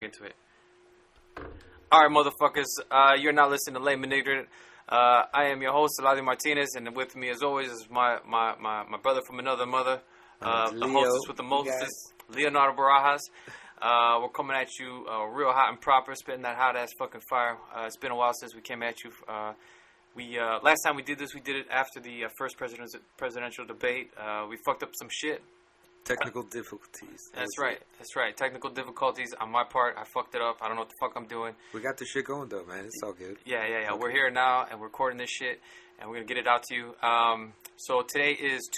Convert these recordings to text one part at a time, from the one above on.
Into it. All right, motherfuckers. You're not listening to Lame and Ignorant. I am your host, Eladio Martinez, and with me, as always, is my brother from another mother, the hostess with the mostest, Leonardo Barajas. We're coming at you real hot and proper, spitting that hot ass fucking fire. It's been a while since we came at you. Last time we did this, we did it after the first presidential debate. We fucked up some shit. Technical difficulties. That's right. Technical difficulties on my part. I fucked it up. I don't know what the fuck I'm doing. We got this shit going though, man. It's all good. Yeah. Okay. We're here now and we're recording this shit and we're gonna get it out to you. So today is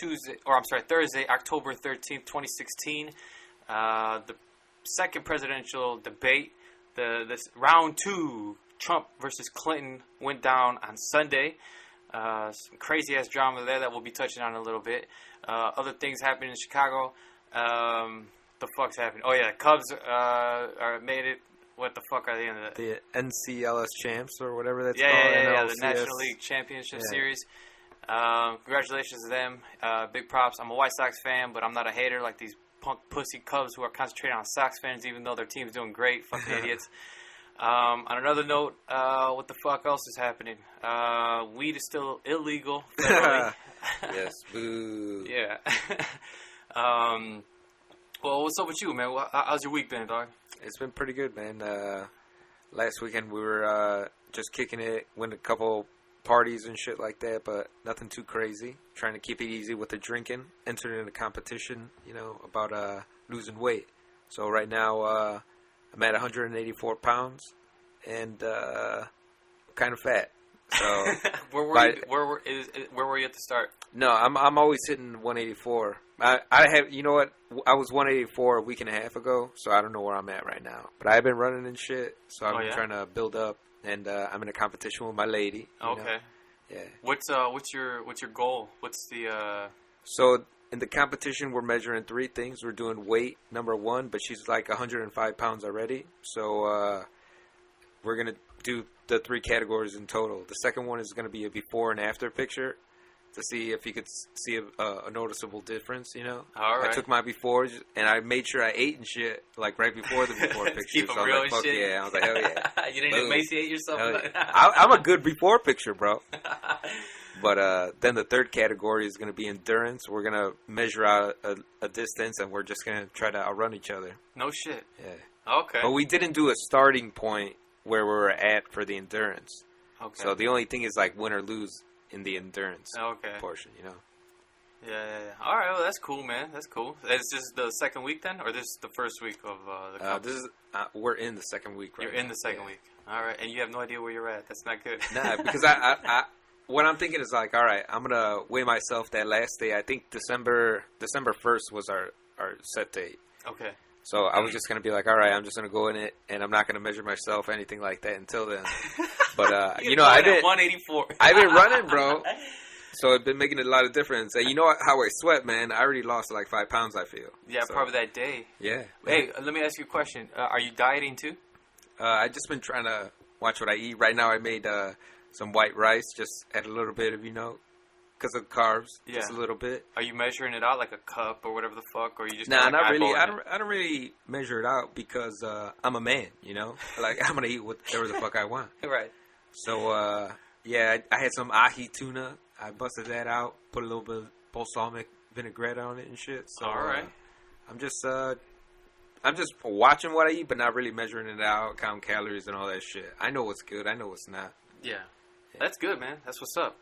Thursday, October 13th, 2016. The second presidential debate. This round 2, Trump versus Clinton, went down on Sunday. Some crazy ass drama there that we'll be touching on in a little bit. Other things happening in Chicago. The fuck's happening? Oh yeah, Cubs are made it. What the fuck are they in the NCLS champs or whatever that's called? Yeah, the National League Championship Series. Congratulations to them. Big props. I'm a White Sox fan, but I'm not a hater like these punk pussy Cubs who are concentrating on Sox fans, even though their team's doing great. Fucking idiots. On another note, what the fuck else is happening? Weed is still illegal federally. Yes, boo. Yeah. Well, what's up with you, man? How's your week been, dog? It's been pretty good, man. Last weekend we were just kicking it, went to a couple parties and shit like that, but nothing too crazy. Trying to keep it easy with the drinking. Entered in a competition, about losing weight. So right now I'm at 184 pounds and kind of fat. So where were you at the start? No, I'm always hitting 184. I have, you know what? I was 184 a week and a half ago, so I don't know where I'm at right now. But I've been running and shit, so I've been trying to build up, and I'm in a competition with my lady. Okay. Yeah. What's your goal? What's the So in the competition, we're measuring 3 things. We're doing weight, number 1, but she's like 105 pounds already. So we're going to do the 3 categories in total. The second one is going to be a before and after picture to see if you could see a noticeable difference, All right. I took my befores, and I made sure I ate and shit, like right before the before picture. Keep so real I was like, fuck shit. yeah. I was like, hell yeah. You didn't emaciate yourself? I'm a good before picture, bro. But then the third category is going to be endurance. We're going to measure out a distance, and we're just going to try to outrun each other. No shit. Yeah. Okay. But we didn't do a starting point where we were at for the endurance. Okay. So the only thing is like win or lose in the endurance portion, Yeah. All right. Well, that's cool, man. That's cool. Is this the second week then, or this is the first week of the competition? We're in the second week right now. You're in the second week. All right. And you have no idea where you're at. That's not good. Nah, because I what I'm thinking is like, all right, I'm going to weigh myself that last day. I think December 1st was our set date. Okay. So I was just going to be like, all right, I'm just going to go in it, and I'm not going to measure myself, anything like that until then. But, I've been 184. I've been running, bro. So it's been making a lot of difference. And you know how I sweat, man? I already lost like 5 pounds, I feel. Yeah, so, probably that day. Yeah. Hey, let me ask you a question. Are you dieting too? I just been trying to watch what I eat. Right now I made some white rice, just add a little bit of, because of carbs, just a little bit. Are you measuring it out like a cup or whatever the fuck, or you just not really. I don't really measure it out because I'm a man, Like I'm gonna eat whatever the fuck I want. Right. So I had some ahi tuna. I busted that out, put a little bit of balsamic vinaigrette on it and shit. So all right. I'm just watching what I eat, but not really measuring it out, counting calories and all that shit. I know what's good. I know what's not. Yeah. That's good, man. That's what's up.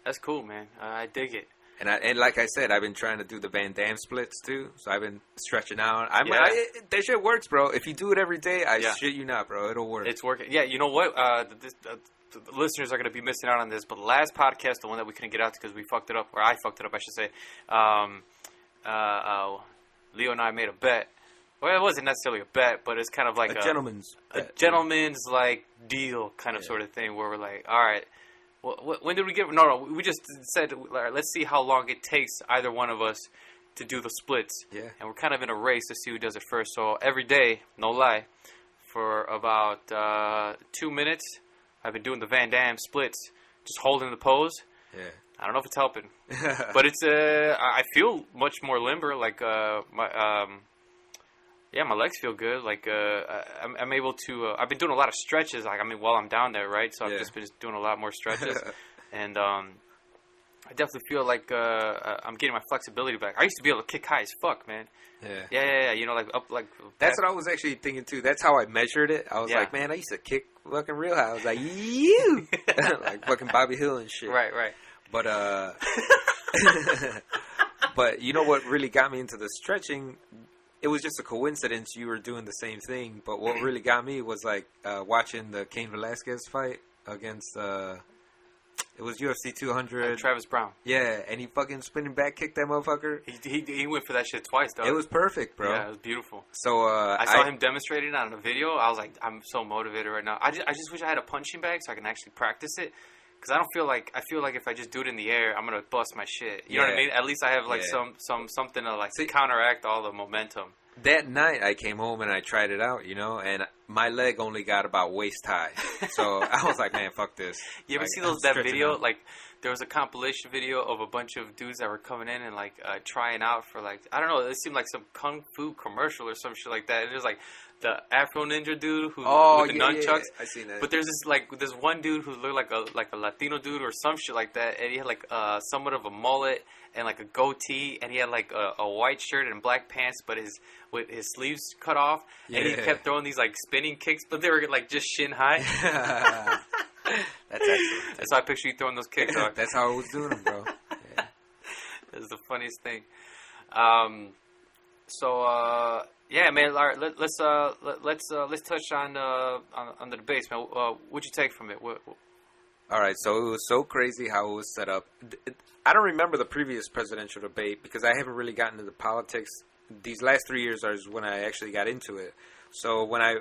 That's cool, man. I dig it. And like I said, I've been trying to do the Van Damme splits too. So I've been stretching out. That shit works, bro. If you do it every day, I shit you not, bro. It'll work. It's working. Yeah, you know what? The listeners are going to be missing out on this. But the last podcast, the one that we couldn't get out to because we fucked it up, or I fucked it up, I should say. Leo and I made a bet. Well, it wasn't necessarily a bet, but it's kind of like a gentleman's like deal kind of sort of thing where we're like, all right. When did we get? No. We just said, let's see how long it takes either one of us to do the splits. Yeah. And we're kind of in a race to see who does it first. So every day, no lie, for about 2 minutes, I've been doing the Van Damme splits, just holding the pose. Yeah. I don't know if it's helping, but it's I feel much more limber. Like Yeah, my legs feel good. Like, I'm able to. I've been doing a lot of stretches. Like, I mean, while I'm down there, right? So I've just been doing a lot more stretches, and I definitely feel like I'm getting my flexibility back. I used to be able to kick high as fuck, man. Yeah. You know, like up, like. That's what I was actually thinking too. That's how I measured it. I was like, man, I used to kick fucking real high. I was like, you, like fucking Bobby Hill and shit. Right. But but you know what really got me into the stretching? It was just a coincidence you were doing the same thing. But what really got me was like watching the Cain Velasquez fight against. It was UFC 200. Travis Brown. Yeah, and he fucking spinning back kicked that motherfucker. He went for that shit twice, though. It was perfect, bro. Yeah, it was beautiful. So I saw him demonstrating on a video. I was like, I'm so motivated right now. I just wish I had a punching bag so I can actually practice it. Because I feel like if I just do it in the air, I'm gonna bust my shit. You know what I mean? At least I have like something to like counteract all the momentum. That night I came home and I tried it out, you know, and my leg only got about waist high. So I was like, man, fuck this. You ever see that video? Out. Like, there was a compilation video of a bunch of dudes that were coming in and like trying out for like, I don't know, it seemed like some kung fu commercial or some shit like that. And there's like the Afro Ninja dude with the nunchucks. Yeah. I seen that. But there's this one dude who looked like a Latino dude or some shit like that, and he had like somewhat of a mullet and like a goatee, and he had like a white shirt and black pants, but with his sleeves cut off, and he kept throwing these like spinning kicks, but they were like just shin high. That's excellent. That's how I picture you throwing those kicks. That's how I was doing them, bro. Yeah. That's the funniest thing. Yeah, man. All right, let's touch on the debates, man. What'd you take from it? All right, so it was so crazy how it was set up. I don't remember the previous presidential debate because I haven't really gotten into politics. These last 3 years are when I actually got into it. So when I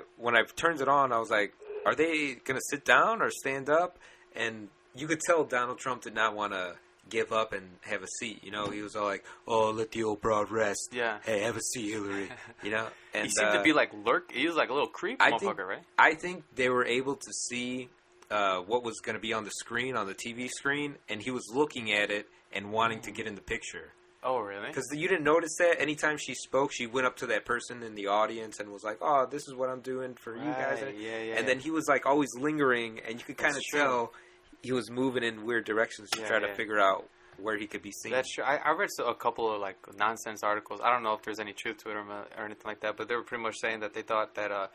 turned it on, I was like, are they gonna sit down or stand up? And you could tell Donald Trump did not want to give up and have a seat. You know, he was all like, "Oh, let the old broad rest." Yeah. Hey, have a seat, Hillary. You know. And he seemed to be like He was like a little creep, motherfucker, right? I think they were able to see what was going to be on the screen, on the TV screen, and he was looking at it and wanting to get in the picture. Oh, really? Because you didn't notice that anytime she spoke, she went up to that person in the audience and was like, "Oh, this is what I'm doing for you guys." And then he was like always lingering, and you could kind of tell he was moving in weird directions to try to figure out where he could be seen. That's true. I read a couple of like nonsense articles. I don't know if there's any truth to it or anything like that, but they were pretty much saying that they thought that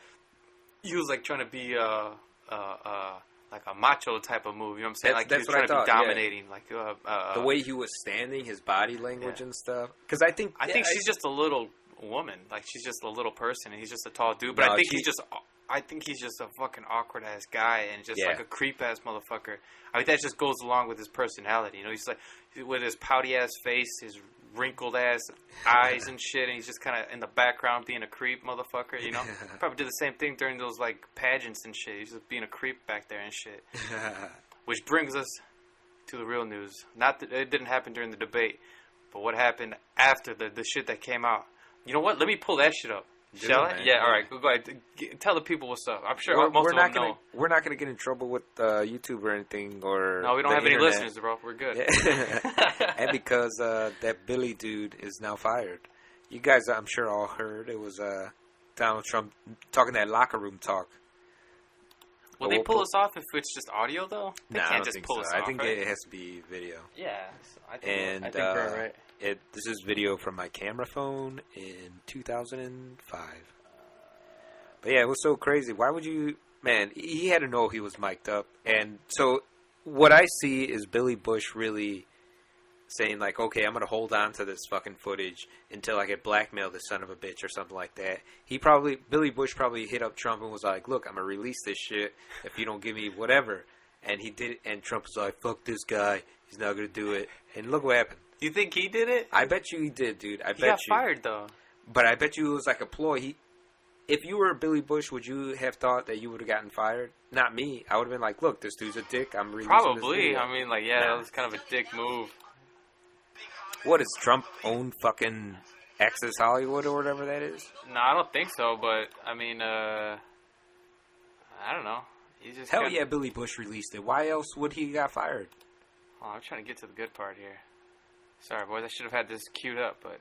he was like trying to be like a macho type of move. You know what I'm saying? That's he was trying to be dominating. Yeah. Like the way he was standing, his body language and stuff. Because I think she's just a little woman. Like she's just a little person, and he's just a tall dude. But I think he's just a fucking awkward ass guy and just like a creep ass motherfucker. I mean, that just goes along with his personality. You know, he's like with his pouty ass face, his wrinkled ass eyes and shit, and he's just kind of in the background being a creep motherfucker. You know, probably did the same thing during those like pageants and shit. He's just being a creep back there and shit. Which brings us to the real news. Not that it didn't happen during the debate, but what happened after the shit that came out. You know what? Let me pull that shit up. Shall I? Yeah, all right. Go ahead. Tell the people what's up. I'm sure most of them know. We're not going to get in trouble with YouTube or anything. No, we don't have any listeners, bro. We're good. Yeah. And because that Billy dude is now fired. You guys, I'm sure, all heard. It was Donald Trump talking that locker room talk. Will they pull us off if it's just audio, though? They can't just pull us off, I think it has to be video. Yeah. I think we're right. This is video from my camera phone in 2005. But yeah, it was so crazy. Why would you... Man, he had to know he was mic'd up. And so what I see is Billy Bush really saying like, okay, I'm going to hold on to this fucking footage until I get blackmailed, this son of a bitch, or something like that. Billy Bush probably hit up Trump and was like, look, I'm going to release this shit if you don't give me whatever. And he did it, and Trump was like, fuck this guy. He's not going to do it. And look what happened. You think he did it? I bet you he did, dude. He got fired, though. But I bet you it was like a ploy. If you were Billy Bush, would you have thought that you would have gotten fired? Not me. I would have been like, look, this dude's a dick. I'm releasing this video. I mean, like, that was kind of a dick move. What, does Trump own fucking Access Hollywood or whatever that is? No, I don't think so, but, I mean, I don't know. Hell yeah, Billy Bush released it. Why else would he got fired? Oh, I'm trying to get to the good part here. Sorry, boys. I should have had this queued up, but...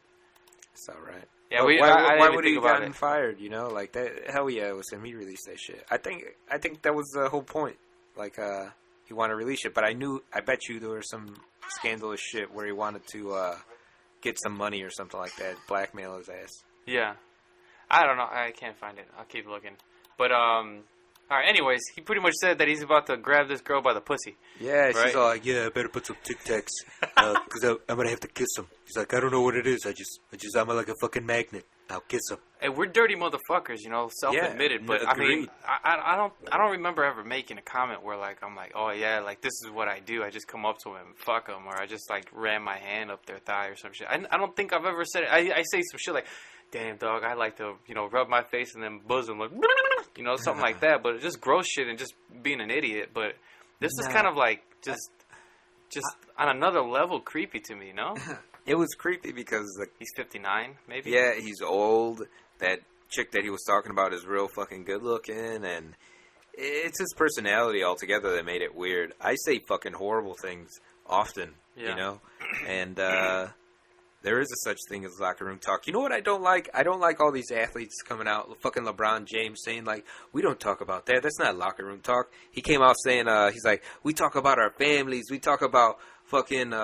It's all right. Yeah, why I didn't would think he about gotten it. fired? You know, like that. Hell yeah, it was him. He released that shit. I think that was the whole point. Like, he wanted to release it, but I bet you there was some scandalous shit where he wanted to get some money or something like that, blackmail his ass. Yeah. I don't know. I can't find it. I'll keep looking. But, alright, anyways, he pretty much said that he's about to grab this girl by the pussy. Yeah, right? she's all like, yeah, I better put some Tic Tacs, because I'm going to have to kiss him. He's like, I don't know what it is. I'm like a fucking magnet. I'll kiss him. And we're dirty motherfuckers, you know, self-admitted. Yeah, but I mean, agreed. I don't remember ever making a comment where like I'm like, oh yeah, like this is what I do. I just come up to him and fuck him, or I just like ran my hand up their thigh or some shit. I don't think I've ever said it. I say some shit like, damn dog, I like to rub my face and then bosom like, something like that. But it's just gross shit and just being an idiot. But this is kind of like just on another level creepy to me, you know? It was creepy because He's 59, maybe? yeah, he's old. That chick that he was talking about is real fucking good looking, and it's his personality altogether that made it weird. I say fucking horrible things often, and there is a such thing as locker room talk. You know what I don't like? I don't like all these athletes coming out, fucking LeBron James saying like, we don't talk about that. That's not locker room talk. He came out saying, he's like, we talk about our families. We talk about fucking,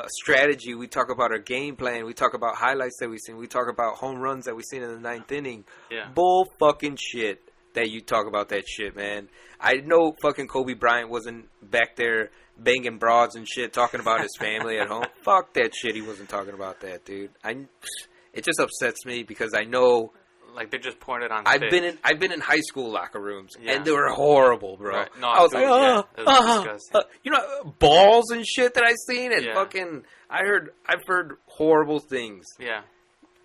strategy. We talk about our game plan. We talk about highlights that we've seen. We talk about home runs that we've seen in the ninth inning. Yeah. Bull fucking shit that you talk about that shit, man. I know fucking Kobe Bryant wasn't back there banging broads and shit talking about his family at home. Fuck that shit. He wasn't talking about that, dude. It just upsets me because I know. Like they're just pouring it on. I've been in high school locker rooms Yeah. and they were horrible, bro. Right. No, I was it like, was, it was disgusting. balls and shit that I seen and Yeah. fucking. I've heard horrible things. Yeah.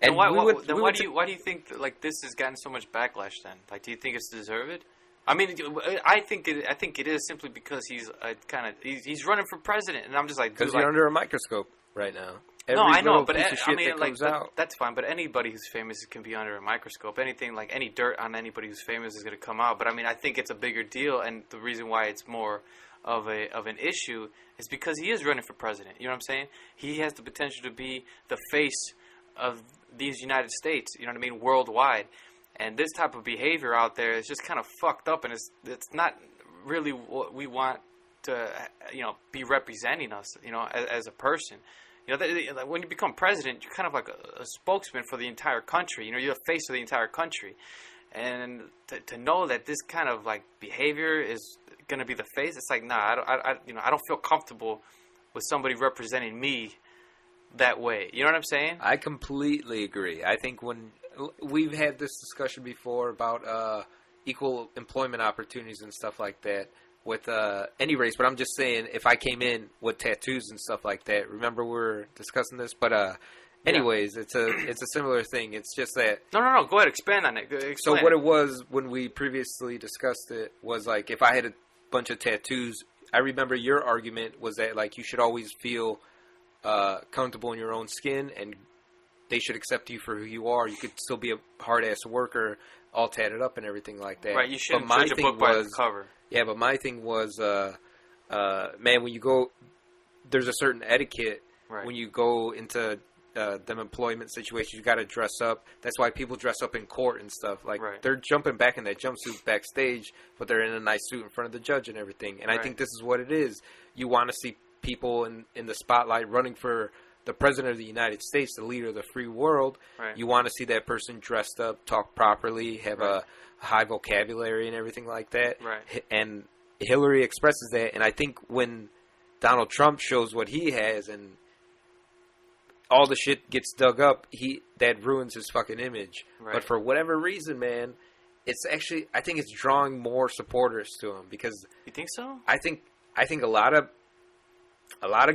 And then why, why why do you think that, like this has gotten so much backlash then? Like, do you think it's deserved? I mean, I think it is simply because he's he's running for president, and I'm just like, because you're under a microscope right now. No, I know, but I mean, like that's fine. But anybody who's famous can be under a microscope. Anything like any dirt on anybody who's famous is going to come out. But I mean, I think it's a bigger deal, and the reason why it's more of an issue is because he is running for president. You know what I'm saying? He has the potential to be the face of these United States. You know what I mean? Worldwide, and this type of behavior out there is just kind of fucked up, and it's not really what we want to be representing us. As a person. When you become president, you're kind of like a spokesman for the entire country. You're the face of the entire country. And to know that this kind of like behavior is going to be the face, it's like, nah, I don't feel comfortable with somebody representing me that way. You know what I'm saying? I completely agree. I think when we've had this discussion before about equal employment opportunities and stuff like that, with any race, but I'm just saying if I came in with tattoos and stuff like that, remember we were discussing this, but anyways, it's a similar thing. It's just that no, go ahead, expand on it. Explain. So what it was when we previously discussed it was like if I had a bunch of tattoos, I remember your argument was that like you should always feel comfortable in your own skin and they should accept you for who you are. You could still be a hard ass worker, all tatted up and everything like that. Right, you shouldn't judge a book by the cover. Yeah, but my thing was, man, when you go, there's a certain etiquette when you go into them employment situations. You got to dress up. That's why people dress up in court and stuff. Like they're jumping back in that jumpsuit backstage, but they're in a nice suit in front of the judge and everything. And I think this is what it is. You want to see people in the spotlight running for the president of the United States, the leader of the free world. Right. You want to see that person dressed up, talk properly, have a high vocabulary and everything like that. Right. And Hillary expresses that, and I think when Donald Trump shows what he has and all the shit gets dug up, that ruins his fucking image. Right. But for whatever reason, man, it's actually, I think it's drawing more supporters to him because you think so? I think a lot of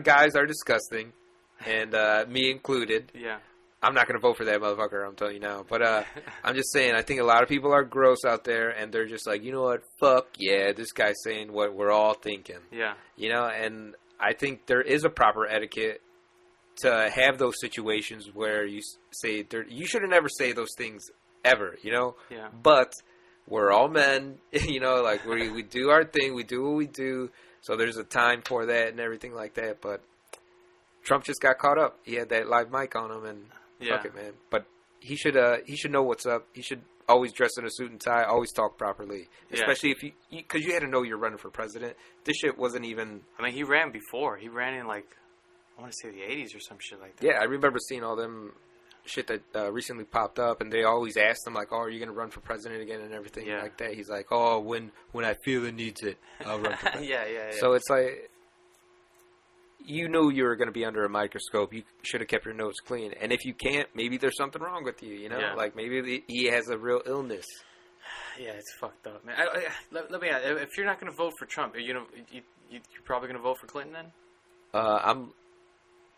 guys are disgusting, and me included. Yeah. I'm not going to vote for that motherfucker, I'm telling you now. But I'm just saying, I think a lot of people are gross out there, and they're just like, you know what, fuck yeah, this guy's saying what we're all thinking. Yeah. And I think there is a proper etiquette to have those situations where you say, you should never say those things ever, Yeah. But we're all men, like we do our thing, we do what we do, so there's a time for that and everything like that, but Trump just got caught up. He had that live mic on him, and Yeah. Fuck it, man. But he should know what's up. He should always dress in a suit and tie, always talk properly. Yeah. Especially if because you had to know you're running for president. This shit wasn't even... I mean, he ran before. He ran in, like, I want to say the 80s or some shit like that. Yeah, I remember seeing all them shit that recently popped up, and they always asked him, like, oh, are you going to run for president again and everything like that. He's like, oh, when I feel it needs it, I'll run for president. Yeah. So it's like... You knew you were going to be under a microscope. You should have kept your nose clean. And if you can't, maybe there's something wrong with you, you know? Yeah. Like, maybe he has a real illness. Yeah, it's fucked up, man. Let me ask, if you're not going to vote for Trump, you're probably going to vote for Clinton then? I'm...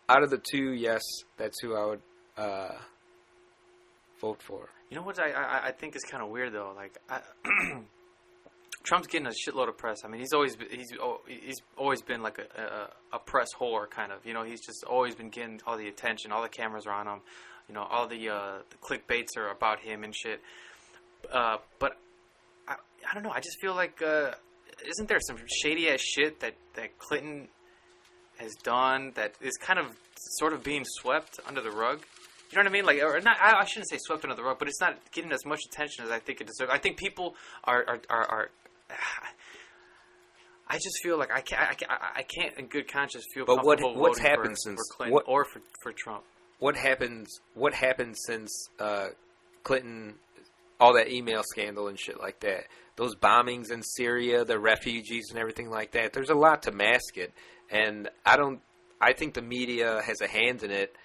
Out of the two, yes, that's who I would vote for. You know what I think is kind of weird, though? Like, Trump's getting a shitload of press. I mean, he's always been like a press whore, kind of. You know, he's just always been getting all the attention. All the cameras are on him. You know, all the clickbaits are about him and shit. But I don't know. I just feel like isn't there some shady ass shit that Clinton has done that is kind of sort of being swept under the rug? You know what I mean? Like, or not? I shouldn't say swept under the rug, but it's not getting as much attention as I think it deserves. I think people are I just feel like I can't in good conscience feel comfortable what's voting happened for since Clinton or for Trump? What happened since Clinton, all that email scandal and shit like that, those bombings in Syria, the refugees and everything like that? There's a lot to mask it, and I think the media has a hand in it,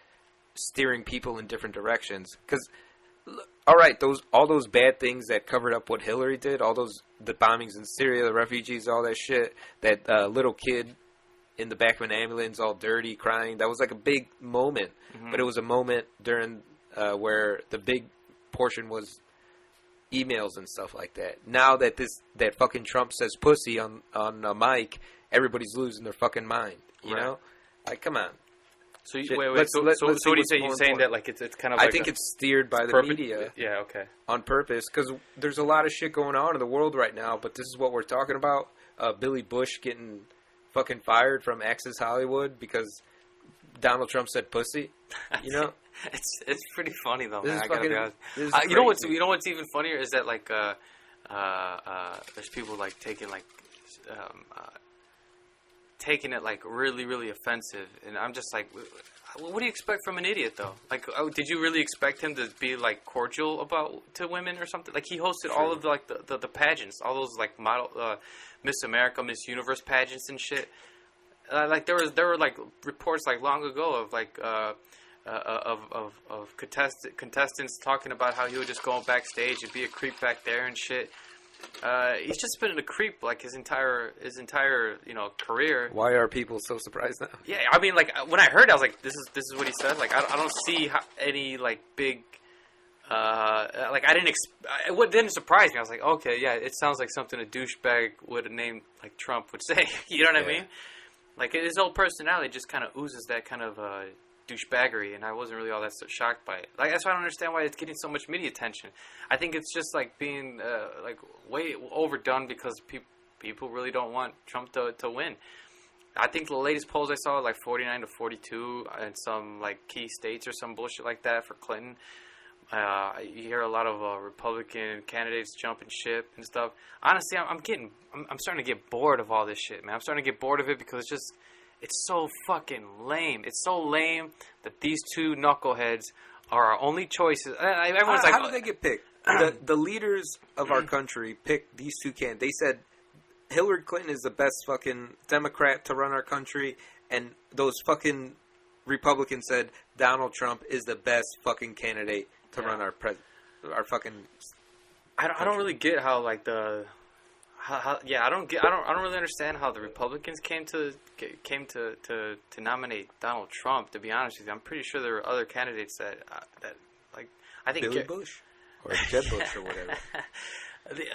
steering people in different directions. Because, all right, all those bad things that covered up what Hillary did, the bombings in Syria, the refugees, all that shit, that little kid in the back of an ambulance, all dirty, crying, that was like a big moment. Mm-hmm. But it was a moment during where the big portion was emails and stuff like that. Now that that fucking Trump says pussy on a mic, everybody's losing their fucking mind. You know, like, come on. So wait. So what do you say? You're saying that like it's kind of. I think it's steered by the media. Yeah. Okay. On purpose, because there's a lot of shit going on in the world right now. But this is what we're talking about: Billy Bush getting fucking fired from Access Hollywood because Donald Trump said pussy. You know, it's pretty funny though, man. I gotta be honest. You know what's even funnier is that like there's people like taking it like really, really offensive, and I'm just like, what do you expect from an idiot though? Like, did you really expect him to be like cordial to women or something? Like, he hosted all of like the pageants, all those like model Miss America, Miss Universe pageants and shit. Like there were like reports like long ago of like of contestants talking about how he would just go backstage and be a creep back there and shit. He's just been a creep like his entire career. Why are people so surprised now? Yeah, I mean, like when I heard it, I was like, this is what he said. Like I don't see any like big like it didn't surprise me. I was like, okay, yeah, it sounds like something a douchebag would have named like Trump would say. You know what I mean? Like his whole personality just kind of oozes that kind of douchebaggery, and I wasn't really all that shocked by it. Like, that's why I don't understand why it's getting so much media attention. I think it's just like being like way overdone because people really don't want Trump to win. I think the latest polls I saw like 49 to 42 in some like key states or some bullshit like that for Clinton. You hear a lot of Republican candidates jumping ship and stuff. Honestly, I'm starting to get bored of all this shit, man. I'm starting to get bored of it because it's so fucking lame. It's so lame that these two knuckleheads are our only choices. Everyone's like, how did they get picked? The leaders of our country picked these two candidates. They said Hillary Clinton is the best fucking Democrat to run our country, and those fucking Republicans said Donald Trump is the best fucking candidate to run our fucking. I don't really get how like I don't really understand how the Republicans came to nominate Donald Trump. To be honest with you, I'm pretty sure there were other candidates that like I think Billy Bush or Jeb Bush or whatever.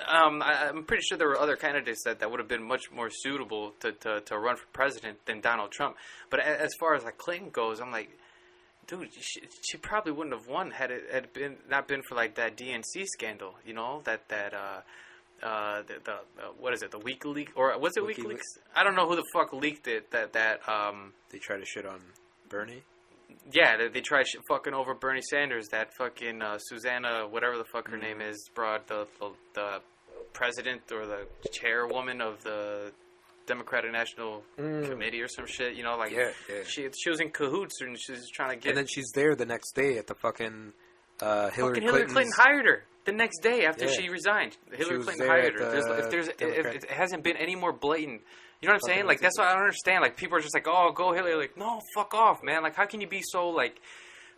I'm pretty sure there were other candidates that would have been much more suitable to run for president than Donald Trump. But as far as like Clinton goes, I'm like, dude, she probably wouldn't have won had it not been for like that DNC scandal. You know that what is it? The WikiLeaks or was it WikiLeaks? I don't know who the fuck leaked it. That they try to shit on Bernie. Yeah, they tried fucking over Bernie Sanders. That fucking Susanna, whatever the fuck her name is, brought the president or the chairwoman of the Democratic National Committee or some shit. You know, like she was in cahoots and she was trying to get. And then she's there the next day at the fucking Hillary Clinton hired her the next day after she resigned. Hillary Clinton hired her. If it hasn't been any more blatant. You know what I'm saying? Like, that's what I don't understand. Like, people are just like, oh, go Hillary. Like, no, fuck off, man. Like, how can you be so, like,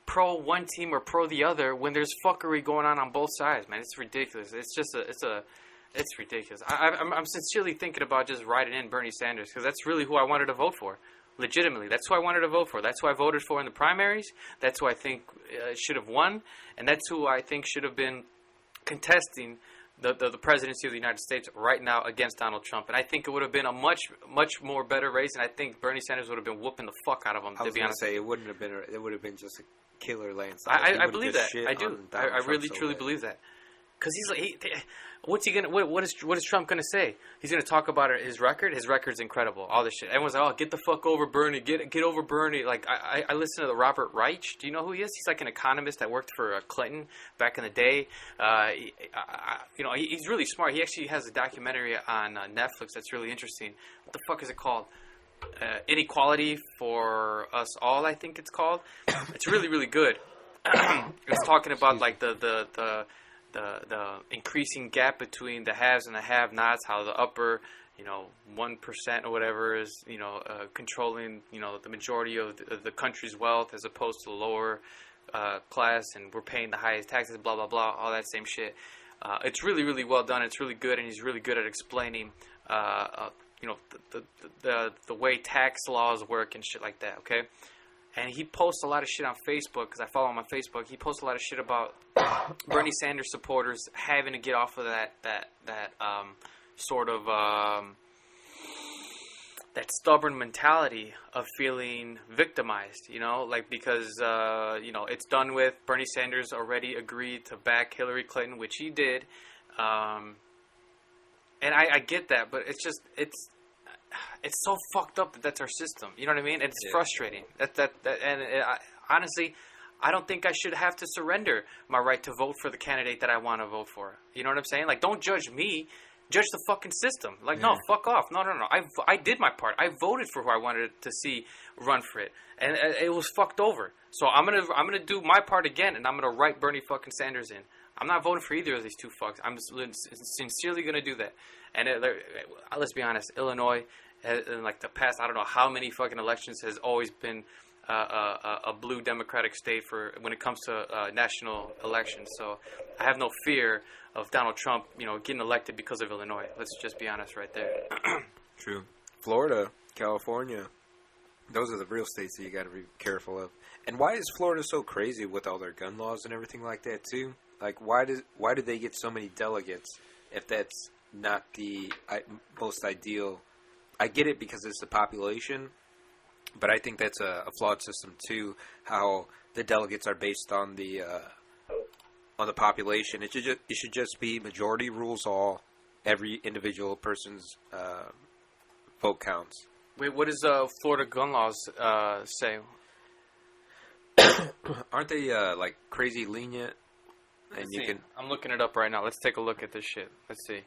pro one team or pro the other when there's fuckery going on both sides, man? It's ridiculous. It's just it's ridiculous. I'm sincerely thinking about just writing in Bernie Sanders because that's really who I wanted to vote for. Legitimately. That's who I wanted to vote for. That's who I voted for in the primaries. That's who I think should have won. And that's who I think should have been contesting the presidency of the United States right now against Donald Trump. And I think it would have been a much more better race, and I think Bernie Sanders would have been whooping the fuck out of him, to be honest. It wouldn't have been. It would have been just a killer landslide. I believe that. I do. I really, truly believe that. Because he's like, what's he gonna? What is Trump gonna say? He's gonna talk about his record. His record's incredible. All this shit. Everyone's like, oh, get the fuck over Bernie. Get over Bernie. Like I listen to the Robert Reich. Do you know who he is? He's like an economist that worked for Clinton back in the day. He's really smart. He actually has a documentary on Netflix that's really interesting. What the fuck is it called? Inequality for Us All, I think it's called. It's really, really good. It's talking about like the increasing gap between the haves and the have-nots, how the upper, 1% or whatever is, controlling, the majority of the country's wealth as opposed to the lower class, and we're paying the highest taxes, blah, blah, blah, all that same shit. It's really, really well done. It's really good, and he's really good at explaining, the way tax laws work and shit like that, okay? And he posts a lot of shit on Facebook, because I follow him on Facebook. He posts a lot of shit about Bernie Sanders supporters having to get off of that stubborn mentality of feeling victimized, because it's done with. Bernie Sanders already agreed to back Hillary Clinton, which he did. And I get that, but it's so fucked up that that's our system. You know what I mean? It's frustrating. Honestly, I don't think I should have to surrender my right to vote for the candidate that I want to vote for. You know what I'm saying? Like, don't judge me. Judge the fucking system. Like, no, fuck off. No. I did my part. I voted for who I wanted to see run for it, and it was fucked over. So I'm gonna do my part again, and I'm gonna write Bernie fucking Sanders in. I'm not voting for either of these two fucks. I'm sincerely gonna do that. And let's be honest, Illinois, in like the past, I don't know how many fucking elections, has always been a blue Democratic state for when it comes to national elections. So I have no fear of Donald Trump, getting elected because of Illinois. Let's just be honest right there. True. Florida, California, those are the real states that you got to be careful of. And why is Florida so crazy with all their gun laws and everything like that too? Like, why do they get so many delegates if that's not the most ideal? I get it because it's the population, but I think that's a flawed system too. How the delegates are based on the population. It should just be majority rules all. Every individual person's vote counts. Wait, what does Florida gun laws say? Aren't they like crazy lenient? I'm looking it up right now. Let's take a look at this shit. Let's see.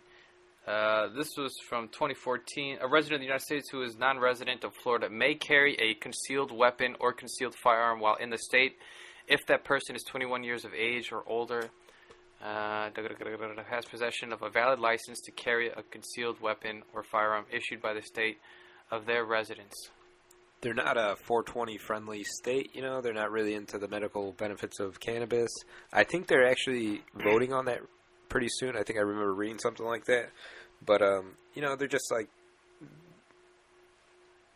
This was from 2014. A resident of the United States who is non-resident of Florida may carry a concealed weapon or concealed firearm while in the state if that person is 21 years of age or older, has possession of a valid license to carry a concealed weapon or firearm issued by the state of their residence. They're not a 420 friendly state, they're not really into the medical benefits of cannabis. I think they're actually voting on that pretty soon. I think I remember reading something like that. But, they're just like,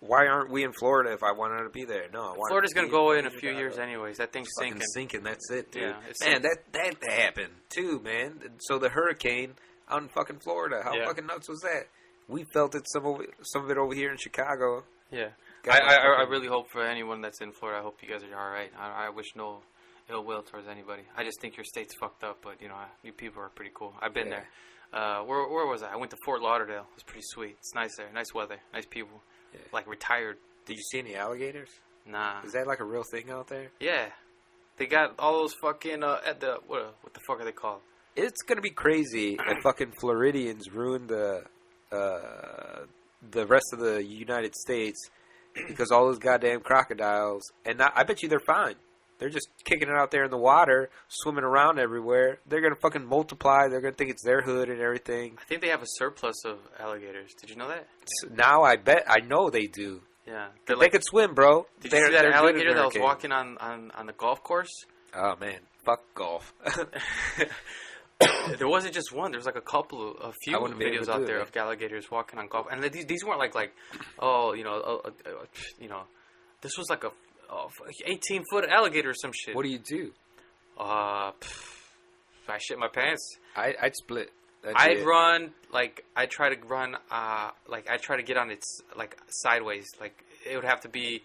why aren't we in Florida if I wanted to be there? No, Florida's going to go in a few years anyways. That thing's sinking. That's it, dude. Yeah, man, that happened too, man. So the hurricane out in fucking Florida, how fucking nuts was that? We felt it, some of it over here in Chicago. Yeah. I really hope for anyone that's in Florida, I hope you guys are all right. I wish no ill will towards anybody. I just think your state's fucked up, but, you people are pretty cool. I've been there. Where was I? I went to Fort Lauderdale. It was pretty sweet. It's nice there. Nice weather. Nice people. Yeah. Like, retired. Did you see any alligators? Nah. Is that like a real thing out there? Yeah. They got all those fucking at the what the fuck are they called? It's gonna be crazy if fucking Floridians ruin the rest of the United States because all those goddamn crocodiles. And I bet you they're fine. They're just kicking it out there in the water, swimming around everywhere. They're gonna fucking multiply. They're gonna think it's their hood and everything. I think they have a surplus of alligators. Did you know that? Now I know they do. Yeah, They could swim, bro. Did you see that alligator that was walking on the golf course? Oh man, fuck golf. There wasn't just one. There was like a few videos out there of alligators walking on golf, and these weren't like this was like a 18-foot alligator or some shit. What do you do? I shit my pants. I'd split. I'd run I try to get on its like sideways. Like it would have to be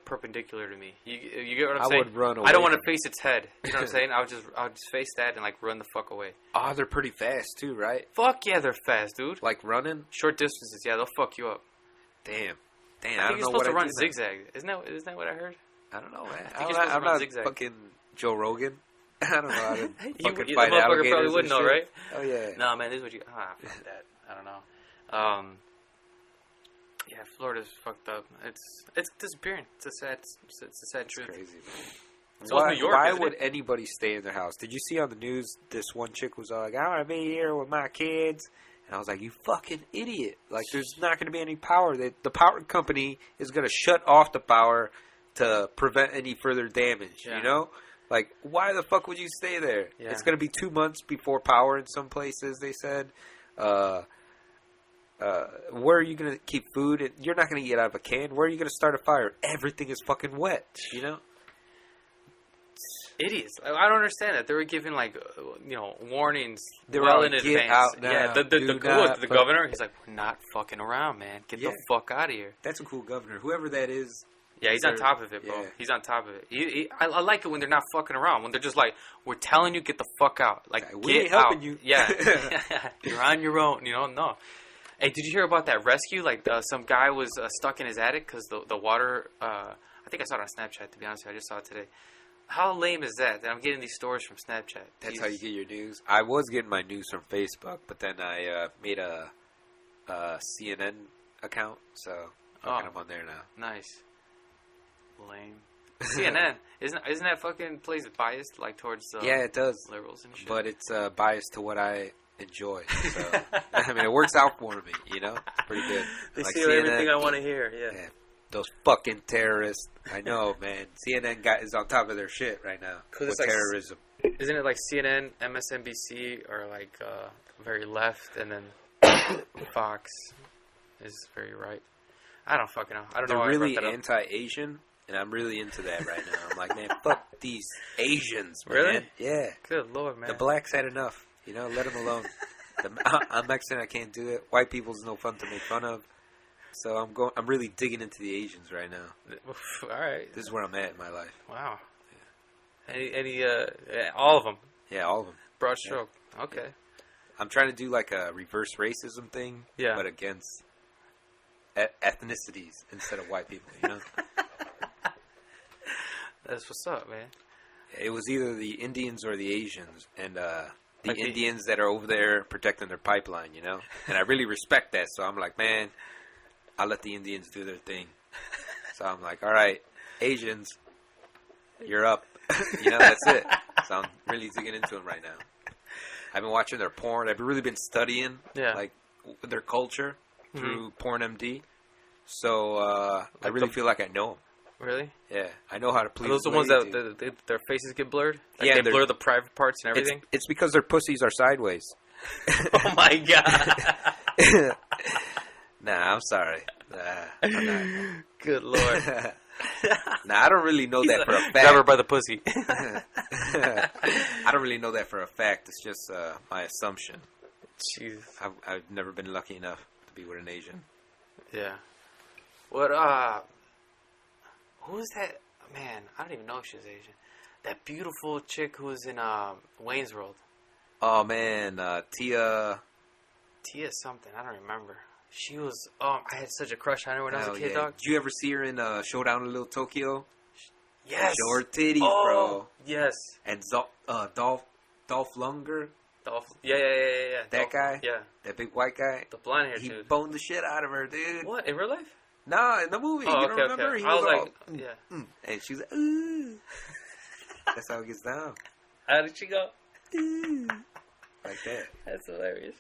perpendicular to me. You get what I'm saying? I would run away. I don't want to face its head. You know what I'm saying? I would just face that and like run the fuck away. Oh, they're pretty fast too, right? Fuck yeah, they're fast, dude. Like running short distances. Yeah, they'll fuck you up. Damn. I think you're supposed to run zigzag. Isn't that what I heard? I don't know, man. I'm not zigzag. Fucking Joe Rogan. I don't know how to fucking the fight motherfucker alligators probably wouldn't know, right? Oh yeah. No, man, this is what you. Fuck that. I don't know. Yeah, Florida's fucked up. It's disappearing. It's a sad truth. Crazy, man. So New York, why would anybody stay in their house? Did you see on the news this one chick was like, I want to be here with my kids. And I was like, you fucking idiot. Like, there's not going to be any power. The power company is going to shut off the power to prevent any further damage, you know? Like, why the fuck would you stay there? Yeah. It's going to be 2 months before power in some places, they said. Where are you going to keep food? You're not going to eat out of a can. Where are you going to start a fire? Everything is fucking wet, you know? Idiots. I don't understand that. They were giving, warnings they well were in get advance. Out now. Yeah, the governor, he's like, we're not fucking around, man. Get the fuck out of here. That's a cool governor. Whoever that is. Yeah, he's on top of it, bro. Yeah. He's on top of it. I like it when they're not fucking around. When they're just like, we're telling you, get the fuck out. Like, we ain't helping you. Yeah. You're on your own, no. Hey, did you hear about that rescue? Like, some guy was stuck in his attic because the water, I think I saw it on Snapchat, to be honest with you. I just saw it today. How lame is that I'm getting these stories from Snapchat? That's how you get your news? I was getting my news from Facebook, but then I made a CNN account, so I'm on there now. Nice. Lame. CNN isn't that fucking place biased like towards yeah, it does liberals and shit, but it's biased to what I enjoy. So I mean, it works out for me, It's pretty good. They see everything I want to hear. Yeah. Those fucking terrorists. I know, man. CNN is on top of their shit right now with terrorism. Isn't it like CNN, MSNBC are like very left, and then Fox is very right? I don't fucking know. I don't know. They're really anti-Asian, and I'm really into that right now. I'm like, man, fuck these Asians, man. Really? Yeah. Good Lord, man. The blacks had enough. Let them alone. I'm Mexican. I can't do it. White people's no fun to make fun of. So I'm really digging into the Asians right now. All right. This is where I'm at in my life. Wow. Yeah. All of them? Yeah, all of them. Broad stroke. Yeah. Okay. I'm trying to do like a reverse racism thing, but against ethnicities instead of white people, That's what's up, man. It was either the Indians or the Asians, and the Indians that are over there protecting their pipeline, And I really respect that, so I'm like, man, I'll let the Indians do their thing. So I'm like, all right, Asians, you're up. That's it. So I'm really digging into them right now. I've been watching their porn. I've really been studying their culture through PornMD. So I really feel like I know them. Really? Yeah. I know how to please. Are those the ones that their faces get blurred? Like they blur the private parts and everything? It's because their pussies are sideways. Oh, my God. Nah, I'm sorry. I'm not. Good Lord. Nah, I don't really know that for a fact. Grab her by the pussy. I don't really know that for a fact. It's just my assumption. Jesus. I've never been lucky enough to be with an Asian. Yeah. What, who was that? Man, I don't even know if she was Asian. That beautiful chick who was in Wayne's World. Oh, man. Tia something. I don't remember. She was. I had such a crush on her when I was a kid, dog. Did you ever see her in Showdown in Little Tokyo? Yes. Short titties, bro. Yes. And Dolph Lundgren. Yeah. That guy? Yeah. That big white guy? The blonde hair He dude. boned the shit out of her, dude. What? In real life? Nah, in the movie. Oh, you okay, don't remember? okay. He I was all, like, yeah. And she's like, ooh. That's how it gets down. How did she go? Ooh. Like that. That's hilarious.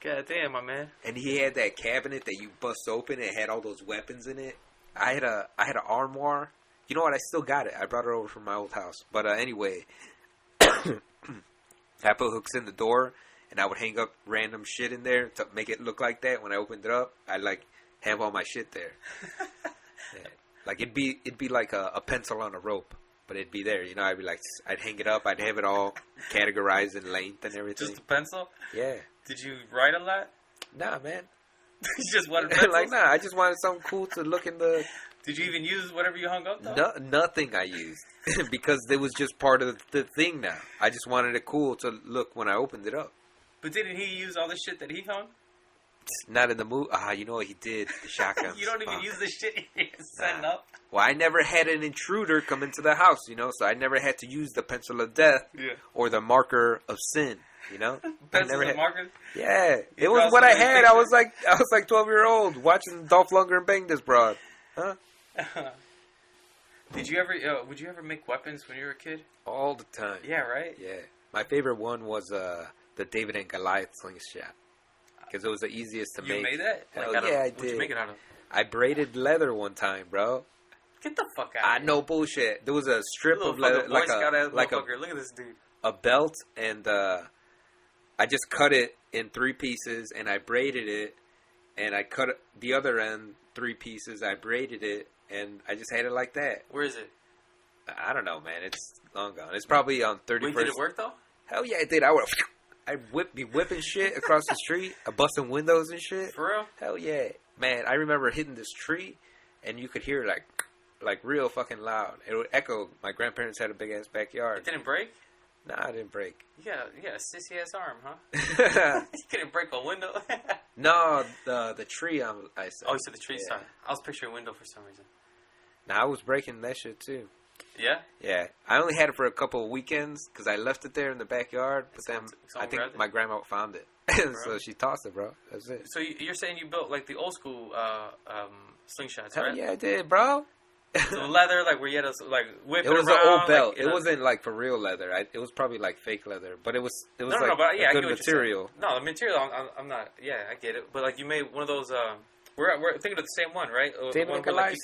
God damn, my man. And he had that cabinet that you bust open. It had all those weapons in it. I had an armoire. You know what? I still got it. I brought it over from my old house. But anyway, I put hooks in the door, and I would hang up random shit in there to make it look like that. When I opened it up, I'd like have all my shit there. Yeah. Like it'd be like a pencil on a rope, but it'd be there. You know, I'd hang it up. I'd have it all categorized in length and everything. Just a pencil? Yeah. Did you write a lot? Nah, man. You just wanted pencils? Like, nah, I just wanted something cool to look in the... Did you even use whatever you hung up, though? No, nothing I used. Because it was just part of the thing now. I just wanted it cool to look when I opened it up. But didn't he use all the shit that he hung? Not in the movie. You know what he did? The shotgun. You don't even use the shit you're setting up? Well, I never had an intruder come into the house, you know, so I never had to use the pencil of death or the marker of sin, you know. Pencils and markers? Yeah, it was what I had. I was like 12-year-old watching Dolph Lundgren bang this broad, huh? Did you ever? Would you ever make weapons when you were a kid? All the time. Yeah, right. Yeah, my favorite one was the David and Goliath slingshot because it was the easiest to make. You made that? Hell like, yeah, I what'd did. you make it out of? I braided leather one time, bro. Get the fuck out! I know bullshit. There was a strip of leather, Look at this dude. A belt, and I just cut it in 3 pieces, and I braided it, and I cut the other end 3 pieces. I braided it, and I just had it like that. Where is it? I don't know, man. It's long gone. It's probably on 31st. Wait, did it work though? Hell yeah, it did. I'd be whipping shit across the street, busting windows and shit. For real? Hell yeah, man. I remember hitting this tree, and you could hear like real fucking loud. It would echo. My grandparents had a big ass backyard. It didn't break? Nah, it didn't break. Yeah, a sissy ass arm, huh? You couldn't break a window. No, the tree. I said. Oh, you said the tree. Yeah. Sorry, I was picturing a window for some reason. Nah, I was breaking that shit too. Yeah. Yeah, I only had it for a couple of weekends because I left it there in the backyard. But then I think my grandma found it, so she tossed it, bro. That's it. So you're saying you built like the old school slingshots, Hell right? yeah, I did, bro. So leather, like where you had to like whip it was around. An old belt. Like, it wasn't like for real leather. It was probably like fake leather, but it was but a good material. No, the material. I'm not. Yeah, I get it. But like you made one of those. We're thinking of the same one, right? David one and Goliath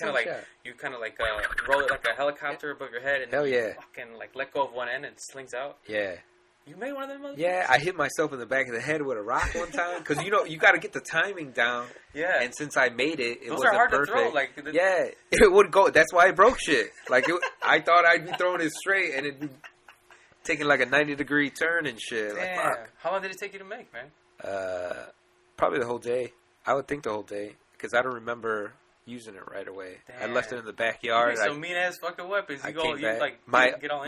you kind of like roll it like a helicopter above your head, and hell yeah, fucking like let go of one end and it slings out. Yeah. You made one of them? Yeah, I hit myself in the back of the head with a rock one time because you got to get the timing down. Yeah. And since I made it, those wasn't are hard perfect. to throw. Like yeah, it would go. That's why I broke shit. Like I thought I'd be throwing it straight, and it'd be taking like a 90-degree turn and shit. Damn. Like fuck. How long did it take you to make, man? Probably the whole day. I would think the whole day because I don't remember using it right away. Damn. I left it in the backyard. You mean ass fucking weapons. You get all man.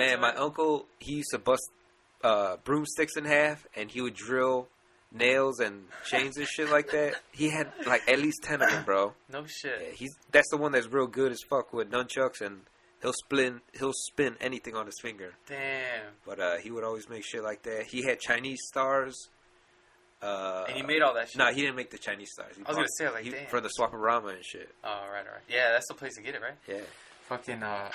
into My it? uncle, he used to bust broomsticks in half, and he would drill nails and chains and shit like that. He had like at least 10 of them, bro. No shit. Yeah, that's the one that's real good as fuck with nunchucks, and he'll spin anything on his finger. Damn. But he would always make shit like that. He had Chinese stars. And he made all that shit? No, he didn't make the Chinese stars. I was going to say, like, damn. For the Swaparama and shit. Oh, right. Yeah, that's the place to get it, right? Yeah. Fucking, I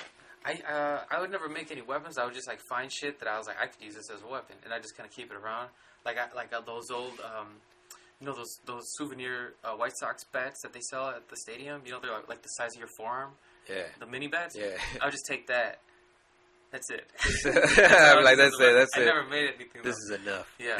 would never make any weapons. I would just, like, find shit that I was like, I could use this as a weapon. And I just kind of keep it around. Like those old, you know, those souvenir White Sox bats that they sell at the stadium? You know, they're like the size of your forearm? Yeah. The mini bats? Yeah. I would just take that. That's it. I'm like, that's it. I never made anything. This is enough. Yeah,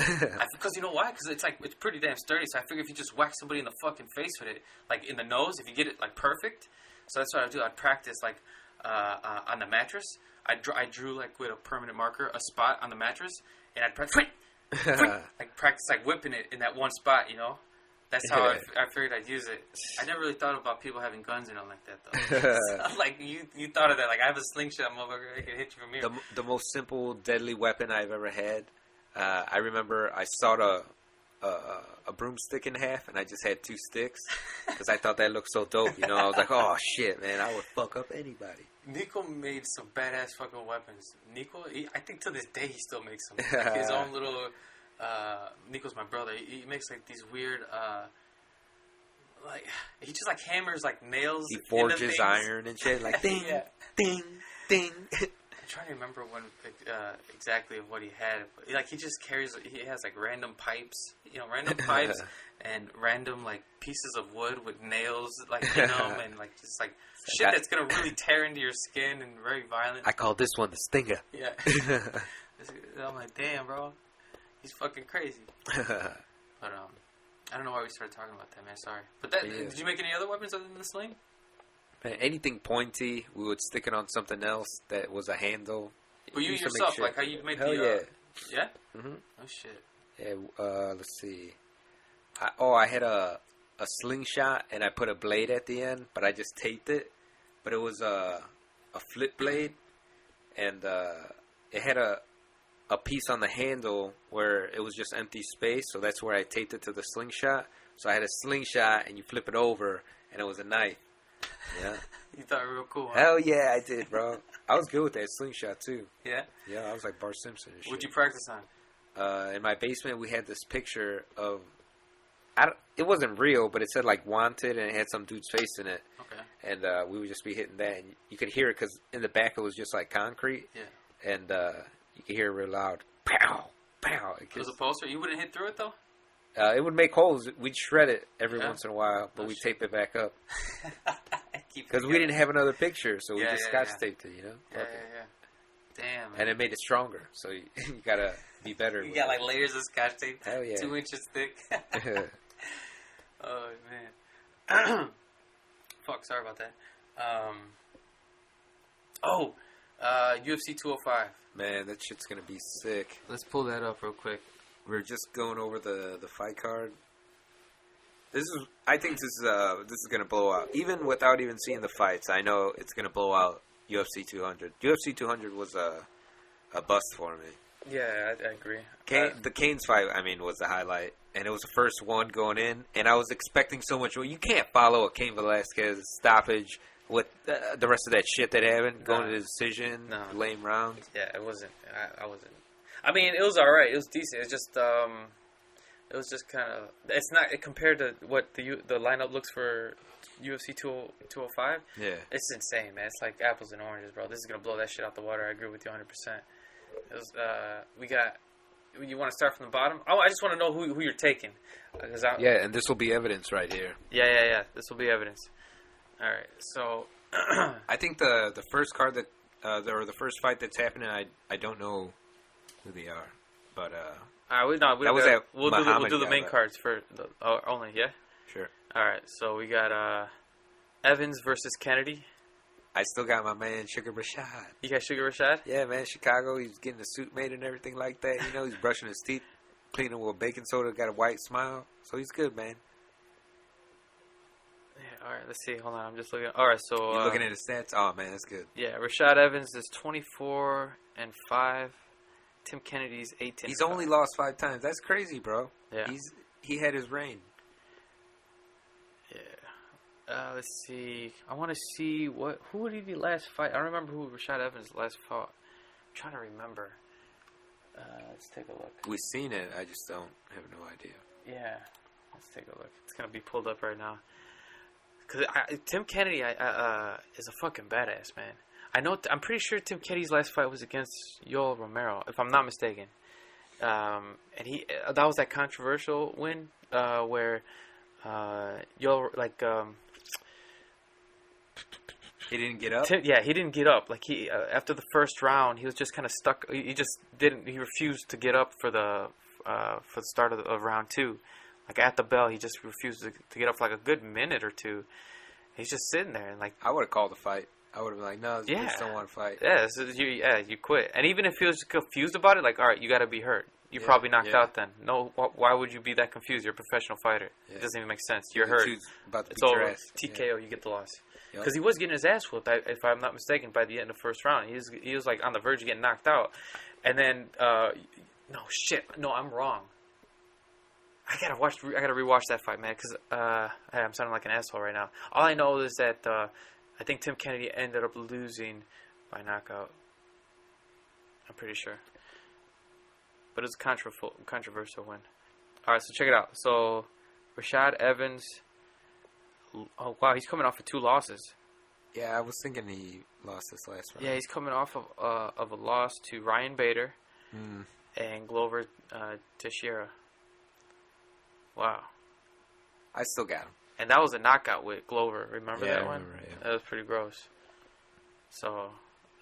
because you know why? Because it's pretty damn sturdy. So I figure if you just whack somebody in the fucking face with it, like in the nose, if you get it like perfect. So that's what I do. I'd practice like on the mattress. I drew like with a permanent marker a spot on the mattress, and I'd practice like whipping it in that one spot. You know. That's how I figured I'd use it. I never really thought about people having guns and all like that, though. So, like, you thought of that. Like, I have a slingshot, motherfucker. I can hit you from here. The most simple, deadly weapon I've ever had. I remember I sawed a broomstick in half, and I just had 2 sticks because I thought that looked so dope. You know, I was like, oh shit, man, I would fuck up anybody. Nico made some badass fucking weapons. Nico, I think to this day he still makes them. Like his own little. Nico's my brother. He makes like these weird. Like he just like hammers like nails. He forges iron and shit. Like ding, ding, ding. I'm trying to remember when exactly of what he had. Like he just carries. He has like random pipes. You know, random pipes and random like pieces of wood with nails like in them and like just like shit that's gonna really tear into your skin and very violent. I call this one the stinger. Yeah. I'm like, damn, bro, he's fucking crazy. But I don't know why we started talking about that, man. Sorry. But did you make any other weapons other than the sling? Man, anything pointy, we would stick it on something else that was a handle. Well, you yourself, like how you made Hell the... yeah. Yeah? Mm-hmm. Oh, shit. Yeah, let's see. I had a slingshot, and I put a blade at the end, but I just taped it. But it was a flip blade, and it had a piece on the handle where it was just empty space, so that's where I taped it to the slingshot. So I had a slingshot, and you flip it over, and it was a knife. Yeah. You thought it was real cool, huh? Hell yeah, I did, bro. I was good with that slingshot, too. Yeah? Yeah, I was like Bart Simpson and shit. What'd you practice on? In my basement, we had this picture of... it wasn't real, but it said, like, wanted, and it had some dude's face in it. Okay. And we would just be hitting that, and you could hear it, because in the back it was just, like, concrete. Yeah. And you could hear it real loud. Pow! Pow! It was a poster? You wouldn't hit through it, though? It would make holes. We'd shred it every once in a while, but we'd tape it back up. Because we didn't have another picture, so we just scotch taped it, you know? Yeah. Damn, man. And it made it stronger, so you gotta be better. You got like layers of scotch tape. Hell yeah. 2 inches thick. Oh, man. Fuck, sorry about that. UFC 205. Man, that shit's gonna be sick. Let's pull that up real quick. We're just going over the fight card. I think this is gonna blow out. Even without even seeing the fights, I know it's gonna blow out UFC 200. UFC 200 was a bust for me. Yeah, I agree. The Canes fight, I mean, was the highlight, and it was the first one going in, and I was expecting so much more. You can't follow a Cain Velasquez stoppage with the rest of that shit that happened, going to the decision, lame rounds. Yeah, it wasn't. I wasn't. I mean, it was all right. It was decent. It's just it was just kind of. It's not compared to what the lineup looks for UFC 205. Yeah, it's insane, man. It's like apples and oranges, bro. This is gonna blow that shit out the water. I agree with you 100%. It was. We got. You want to start from the bottom? Oh, I just want to know who you're taking. Yeah, and this will be evidence right here. Yeah. This will be evidence. All right, so I think the first card that or the first fight that's happening, I don't know who they are, but we'll do the main cards for only, yeah. Sure. All right, so we got Evans versus Kennedy. I still got my man Sugar Rashad. You got Sugar Rashad? Yeah, man, Chicago. He's getting a suit made and everything like that. You know, he's brushing his teeth, cleaning with baking soda, got a white smile, so he's good, man. Yeah, all right, let's see. Hold on, I'm just looking. All right, so you looking at his stats? Oh man, that's good. Yeah, Rashad Evans is 24-5. Tim Kennedy's 18. He's only lost 5 times. That's crazy, bro. Yeah. He had his reign. Yeah. Let's see. I want to see who did he last fight? I don't remember who Rashad Evans last fought. I'm trying to remember. Let's take a look. We've seen it. I just don't have no idea. Yeah. Let's take a look. It's gonna be pulled up right now. Cause Tim Kennedy is a fucking badass, man. I'm pretty sure Tim Kennedy's last fight was against Yoel Romero, if I'm not mistaken. And that was that controversial win where Yoel he didn't get up. He didn't get up. Like he after the first round, he was just kind of stuck. He just didn't. He refused to get up for the start of round 2. Like at the bell, he just refused to get up for like a good minute or two. He's just sitting there and like. I would have called the fight. I would have been like, no, I just don't want to fight. Yeah, you quit. And even if he was confused about it, like, all right, you got to be hurt. You're probably knocked out then. No, why would you be that confused? You're a professional fighter. Yeah. It doesn't even make sense. You're hurt. It's over. TKO, you get the loss. Because he was getting his ass whooped, if I'm not mistaken, by the end of the first round. He was like on the verge of getting knocked out. And then, no, I'm wrong. I gotta rewatch that fight, man, because I'm sounding like an asshole right now. All I know is that I think Tim Kennedy ended up losing by knockout. I'm pretty sure, but it's a controversial win. All right, so check it out. So Rashad Evans. Oh wow, he's coming off of 2 losses. Yeah, I was thinking he lost this last round. Yeah, he's coming off of a loss to Ryan Bader and Glover Teixeira. Wow. I still got him. And that was a knockout with Glover. Remember Yeah, that I one? remember, yeah. That was pretty gross. So,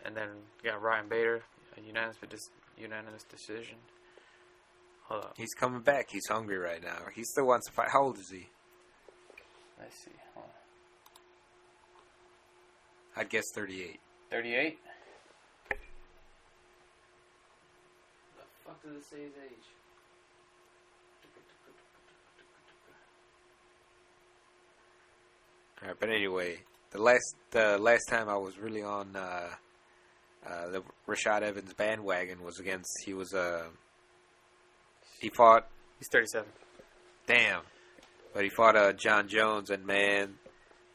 and then you got Ryan Bader, a unanimous decision. Hold up. He's coming back. He's hungry right now. He still wants to fight. How old is he? Let's see. Hold on. I'd guess 38. 38? The fuck does it say his age? All right, but anyway, the last time I was really on the Rashad Evans bandwagon was against he fought. He's 37. Damn, but he fought John Jones, and man,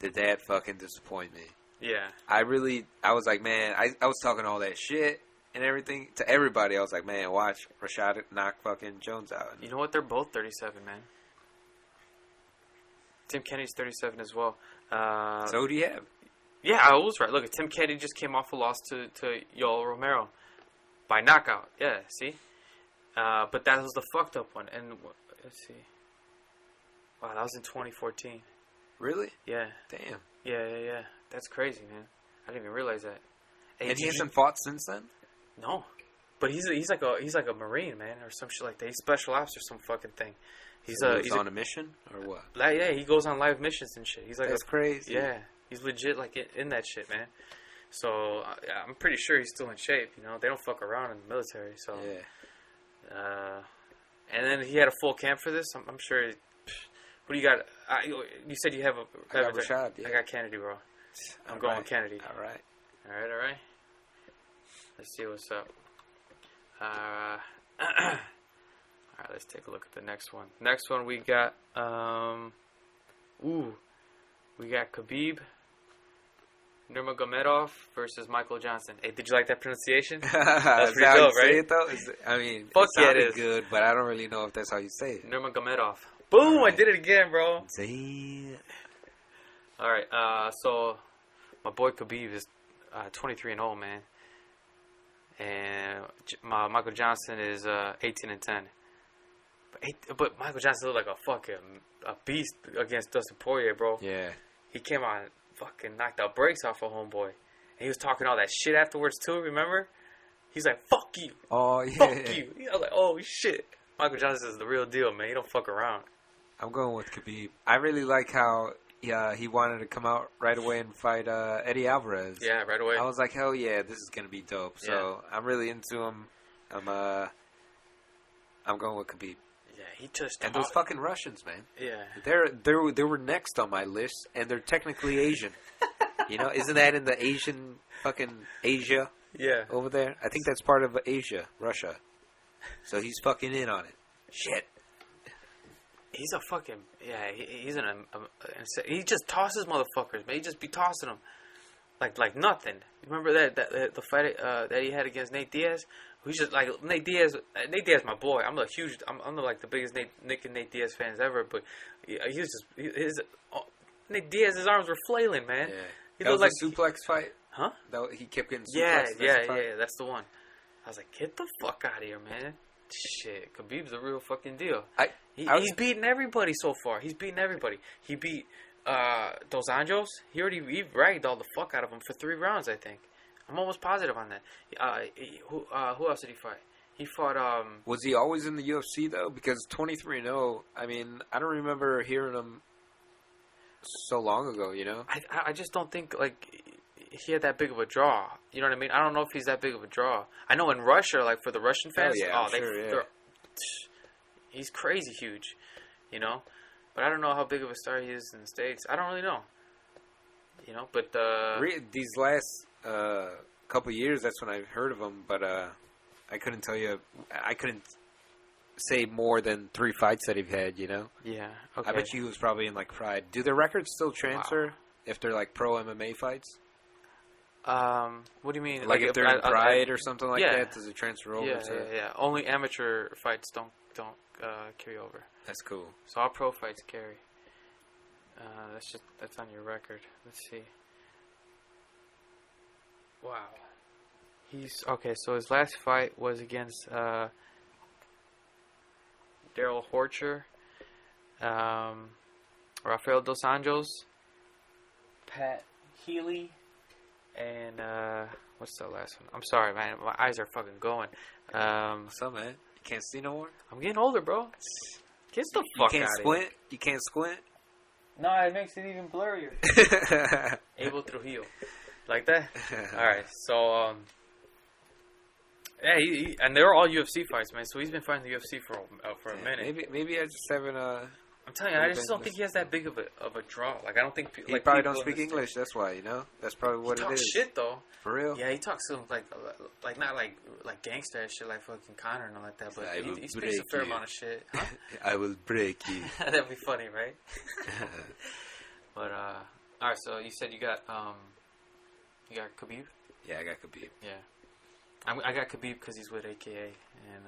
did that fucking disappoint me. Yeah. I was like, man, I was talking all that shit and everything to everybody. I was like, man, watch Rashad knock fucking Jones out. You know what? They're both 37, man. Tim Kennedy's 37 as well. So who do you have? Yeah, I was right. Look, Tim Kennedy just came off a loss to Yoel Romero by knockout. Yeah, see? But that was the fucked up one. And let's see. Wow, that was in 2014. Really? Yeah. Damn. Yeah. That's crazy, man. I didn't even realize that. And he hasn't fought since then? No. But he's like a Marine, man, or some shit like that. He's special ops or some fucking thing. He's on a mission or what? Yeah, he goes on live missions and shit. He's like that's crazy. Yeah, he's legit like in that shit, man. So I'm pretty sure he's still in shape. You know, they don't fuck around in the military. So yeah. And then he had a full camp for this. I'm sure. What do you got? You said you have a. I got Rashad. Yeah. I got Kennedy, bro. I'm going with Kennedy. All right. All right. Let's see what's up. All right, let's take a look at the next one. Next one we got, we got Khabib Nurmagomedov versus Michael Johnson. Hey, did you like that pronunciation? That's pretty dope, right? I mean, fuck it sounded it is good, but I don't really know if that's how you say it. Nurmagomedov. Boom! Right. I did it again, bro. See. All right, so my boy Khabib is 23-0, man, and Michael Johnson is 18-10. But Michael Johnson looked like a beast against Dustin Poirier, bro. Yeah. He came on, fucking knocked the brakes off of homeboy. And he was talking all that shit afterwards, too, remember? He's like, fuck you. Oh, yeah. Fuck you. I was like, oh, shit. Michael Johnson is the real deal, man. He don't fuck around. I'm going with Khabib. I really like how he wanted to come out right away and fight Eddie Alvarez. Yeah, right away. I was like, hell yeah, this is going to be dope. So I'm really into him. I'm going with Khabib. Yeah, he just... And those fucking Russians, man. Yeah. They were next on my list, and they're technically Asian. You know, isn't that in the Asian fucking Asia? Yeah. Over there? I think that's part of Asia, Russia. So he's fucking in on it. Shit. He's a fucking... Yeah, he's he just tosses motherfuckers, man. He just be tossing them. Like nothing. Remember the fight that he had against Nate Diaz? He's just like Nate Diaz, my boy. I'm like the biggest Nick and Nate Diaz fans ever. But Nate Diaz's arms were flailing, man. Yeah. He that was like a suplex fight. Huh? He kept getting suplexed. Yeah. That's the one. I was like, get the fuck out of here, man. Shit, Khabib's a real fucking deal. He's beaten everybody so far. He's beaten everybody. He beat Dos Anjos. He ragged all the fuck out of him for 3 rounds, I think. I'm almost positive on that. Who else did he fight? He fought... Was he always in the UFC, though? Because 23-0, I mean, I don't remember hearing him so long ago, you know? I just don't think, like, he had that big of a draw. You know what I mean? I don't know if he's that big of a draw. I know in Russia, like, for the Russian fans... He's crazy huge, you know? But I don't know how big of a star he is in the States. I don't really know. You know, but... These last couple years, that's when I heard of him, but I couldn't tell you... I couldn't say more than 3 fights that he's had, you know? Yeah. Okay. I bet you he was probably in, like, Pride. Do their records still transfer if they're, like, pro MMA fights? What do you mean? Like if they're in Pride or something like that, does it transfer over to... Yeah. Only amateur fights don't carry over. That's cool. So all pro fights carry. That's on your record. Let's see. Wow. So his last fight was against Daryl Horcher, Rafael Dos Anjos, Pat Healy, and what's the last one? I'm sorry, man. My eyes are fucking going. What's up, man? You can't see no more? I'm getting older, bro. Get the fuck out of here. You can't squint? No, it makes it even blurrier. Abel Trujillo. Like that? Alright, so, yeah, and they're all UFC fights, man. So he's been fighting the UFC for a minute. Maybe I just haven't. I'm telling you, I just don't think he has that big of a draw. Like I don't think he probably don't speak English. That's why, you know. That's probably what it is. He talks shit though. For real? Yeah, he talks some like not like gangster ass shit like fucking Connor and all like that. But he speaks a fair amount of shit. Huh? I will break you. That'd be funny, right? But all right. So you said you got Khabib. Yeah, I got Khabib. Yeah. I got Khabib because he's with AKA. And,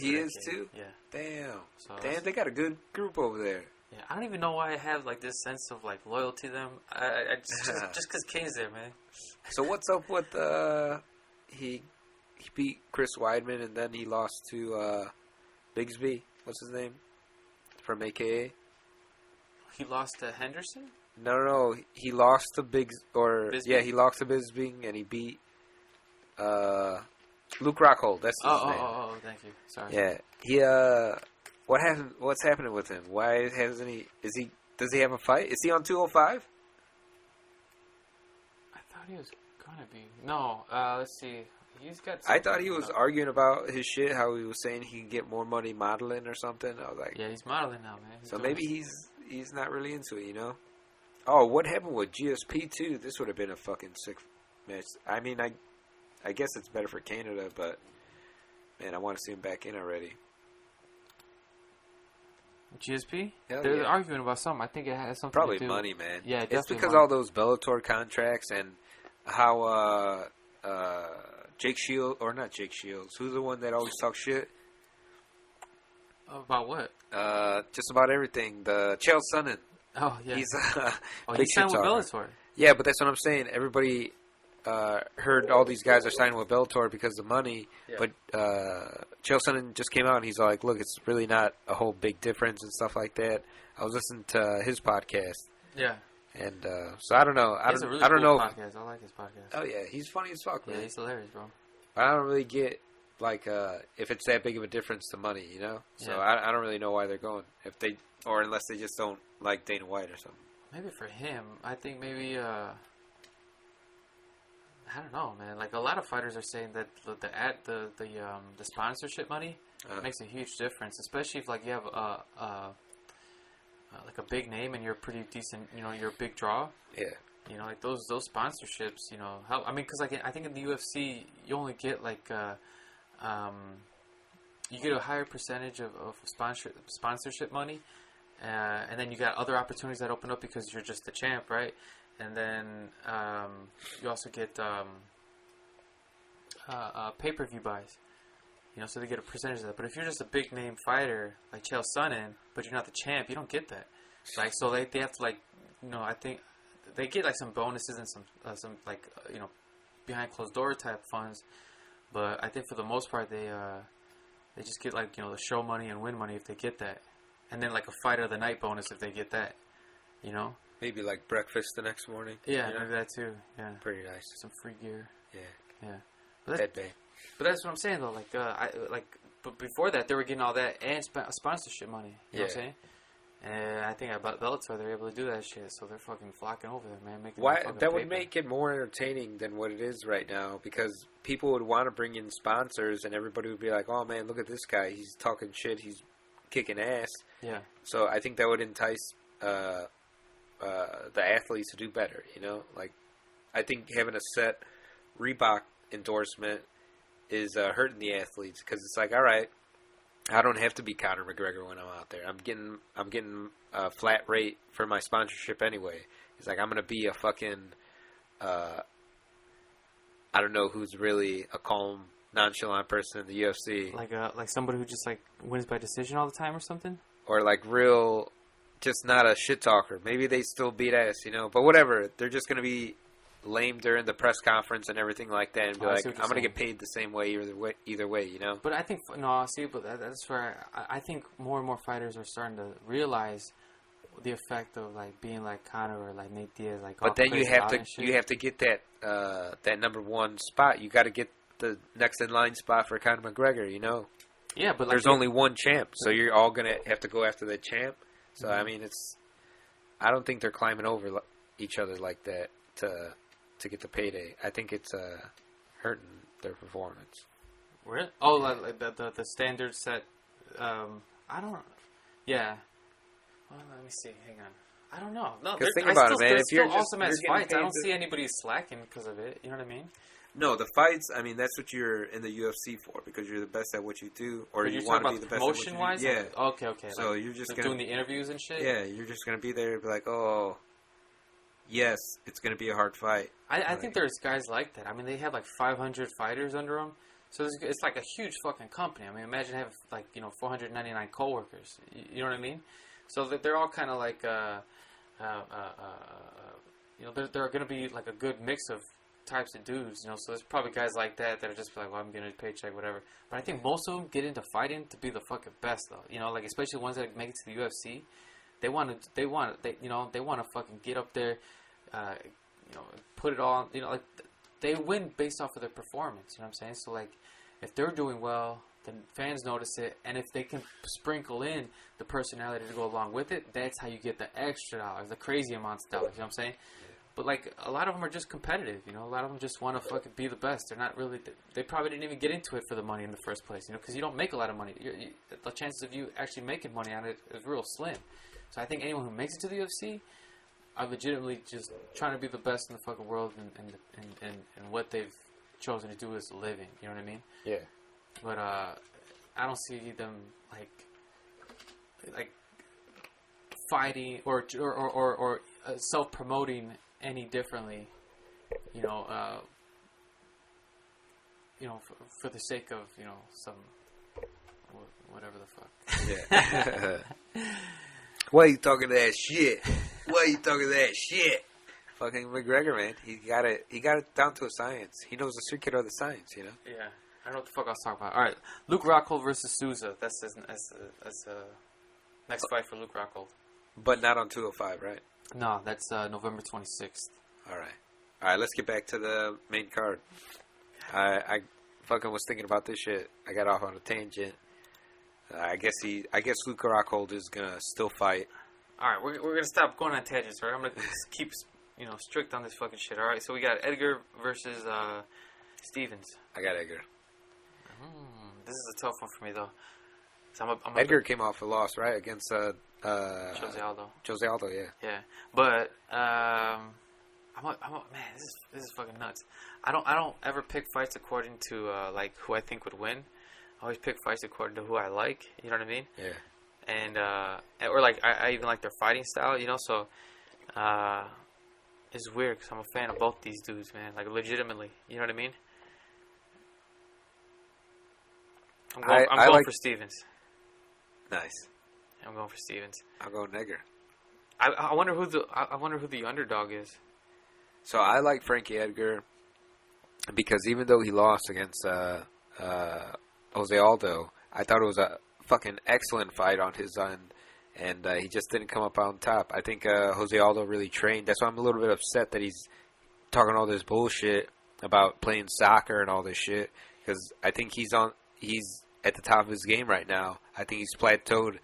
he is AKA. too? Yeah. Damn. So, they got a good group over there. Yeah, I don't even know why I have like this sense of like loyalty to them. I just because Kane's there, man. So what's up with he beat Chris Weidman and then he lost to Bigsby. What's his name? From AKA. He lost to Henderson? No. He lost to Bisbee? Yeah, he lost to Bisping and he beat Luke Rockhold. That's his name. Oh, thank you. Sorry. Yeah, he what happened? What's happening with him? Why hasn't he? Does he have a fight? Is he on 205? I thought he was gonna be. No. Let's see. He's got. I thought he was arguing about his shit. How he was saying he can get more money modeling or something. I was like, yeah, he's modeling now, man. So maybe he's not really into it, you know. Oh, what happened with GSP too? This would have been a fucking sick match. I mean, I guess it's better for Canada, but man, I want to see him back in already. GSP? Hell They're yeah. arguing about something. I think it has something Probably to do. money, man. Yeah, it's because money. all those Bellator contracts and how Jake Shields, or not Jake Shields, who's the one that always talks shit? About what? Just about everything. The Chael Sonnen. Oh, yeah. He's he's signed with Bellator. Yeah, but that's what I'm saying. Everybody heard all these guys are signing with Bellator because of money, but Chael Sonnen just came out and he's like, look, it's really not a whole big difference and stuff like that. I was listening to his podcast. Yeah. And so I don't know. I don't know. Podcast. I like his podcast. Oh yeah, he's funny as fuck, man. Yeah, he's hilarious, bro. I don't really get like if it's that big of a difference to money, you know. So I don't really know why they're going or unless they just don't like Dana White or something. Maybe for him, I think maybe I don't know, man. Like a lot of fighters are saying that the sponsorship money makes a huge difference, especially if like you have like a big name and you're pretty decent, you know, you're a big draw. Yeah. You know, like those sponsorships, you know, help. I mean, because like I think in the UFC you only get like you get a higher percentage of sponsorship money, and then you got other opportunities that open up because you're just the champ, right? And then you also get pay-per-view buys. You know, so they get a percentage of that. But if you're just a big name fighter like Chael Sonnen, but you're not the champ, you don't get that. Like, so they have to like, you know, I think they get like some bonuses and some like you know, behind closed door type funds. But I think for the most part they just get like, you know, the show money and win money if they get that, and then like a fighter of the night bonus if they get that. You know. Maybe like breakfast the next morning. Yeah, you know? maybe that too. Yeah. Pretty nice. Some free gear. Yeah. But that's what I'm saying though. But before that, they were getting all that and sponsorship money. You know what I'm saying? And I think about Bellator, they're able to do that shit, so they're fucking flocking over there, man. That would make it more entertaining than what it is right now, because people would want to bring in sponsors, and everybody would be like, "Oh man, look at this guy. He's talking shit. He's kicking ass." Yeah. So I think that would entice the athletes to do better. You know, like I think having a set Reebok endorsement is hurting the athletes, because it's like, all right, I don't have to be Conor McGregor when I'm out there. I'm getting a flat rate for my sponsorship anyway. He's like, I'm gonna be a fucking I don't know who's really a calm, nonchalant person in the UFC. Like somebody who just like wins by decision all the time or something? Or like real, just not a shit talker. Maybe they still beat ass, you know. But whatever, they're just gonna be lame during the press conference and everything like that, and be like, I'm gonna get paid the same way either way, you know. But I think that's where I think more and more fighters are starting to realize the effect of like being like Conor or like Nate Diaz, like. But then you have to get that that number one spot. You got to get the next in line spot for Conor McGregor, you know. Yeah, but like there's only one champ, so you're all gonna have to go after the champ. So I mean, I don't think they're climbing over each other like that to get the payday. I think it's hurting their performance. Really? Oh, like the standard set. I don't. Yeah. Well, let me see. Hang on. I don't know. No, think about it, man. If you're awesome as fights, I don't see anybody slacking because of it. You know what I mean? No, the fights. I mean, that's what you're in the UFC for, because you're the best at what you do, or you want to be the best at what you do. Promotion-wise? Yeah. Okay. So you're just gonna, doing the interviews and shit. Yeah, you're just gonna be there and be like, oh, yes, it's gonna be a hard fight. I think there's guys like that. I mean, they have like 500 fighters under them. So it's like a huge fucking company. I mean, imagine having like 499 coworkers. You know what I mean? So that they're all kind of like they're going to be like a good mix of types of dudes. You know, so there's probably guys like that are just like, well, I'm getting a paycheck, whatever. But I think most of them get into fighting to be the fucking best, though. You know, like especially the ones that make it to the UFC. They want to fucking get up there, put it all. You know, like they win based off of their performance. You know what I'm saying? So like, if they're doing well, then fans notice it, and if they can sprinkle in the personality to go along with it, that's how you get the extra dollars, the crazy amounts of dollars. You know what I'm saying? But like a lot of them are just competitive. You know, a lot of them just want to fucking be the best. They're not really. They probably didn't even get into it for the money in the first place. You know, because you don't make a lot of money. The chances of you actually making money on it is real slim. So I think anyone who makes it to the UFC are legitimately just trying to be the best in the fucking world, and what they've chosen to do as a living. You know what I mean? Yeah. But I don't see them like fighting or self-promoting any differently. You know, for the sake of some whatever the fuck. Yeah. Why you talking that shit? Why you talking that shit? Fucking McGregor, man. He got it down to a science. He knows the secret of the science, you know? Yeah. I don't know what the fuck I was talking about. All right. Luke Rockhold versus Souza. That's next fight for Luke Rockhold. But not on 205, right? No, that's November 26th. All right, let's get back to the main card. I fucking was thinking about this shit. I got off on a tangent. I guess Luke Rockhold is gonna still fight. All right, we're gonna stop going on tangents, right? I'm gonna keep strict on this fucking shit. All right, so we got Edgar versus Stevens. I got Edgar. This is a tough one for me though. So Edgar came off a loss, right, against Jose Aldo. Jose Aldo, yeah. Yeah, but man, this is fucking nuts. I don't ever pick fights according to like who I think would win. I always pick fights according to who I like. You know what I mean? Yeah. And or like I even like their fighting style. You know, so it's weird because I'm a fan of both these dudes, man. Like legitimately, you know what I mean? I'm going for Stevens. Nice. I'm going for Stevens. I'll go Edgar. I wonder who the underdog is. So I like Frankie Edgar because even though he lost against Jose Aldo, I thought it was a fucking excellent fight on his end, and he just didn't come up on top. I think Jose Aldo really trained. That's why I'm a little bit upset that he's talking all this bullshit about playing soccer and all this shit, because I think he's at the top of his game right now. I think he's plateaued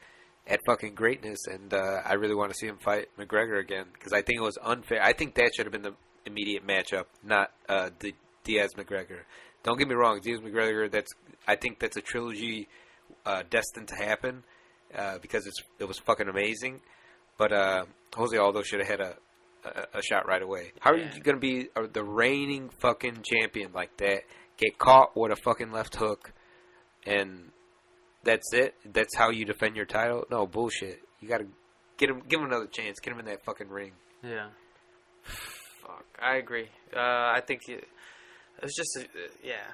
at fucking greatness, and I really want to see him fight McGregor again, because I think it was unfair. I think that should have been the immediate matchup, not the Diaz-McGregor. Don't get me wrong, Diaz-McGregor, I think that's a trilogy destined to happen because it was fucking amazing, but Jose Aldo should have had a shot right away. How are you going to be the reigning fucking champion like that, get caught with a fucking left hook, and that's it. That's how you defend your title. No bullshit. You gotta give him another chance. Get him in that fucking ring. Yeah. Fuck. I agree. I think it's just yeah.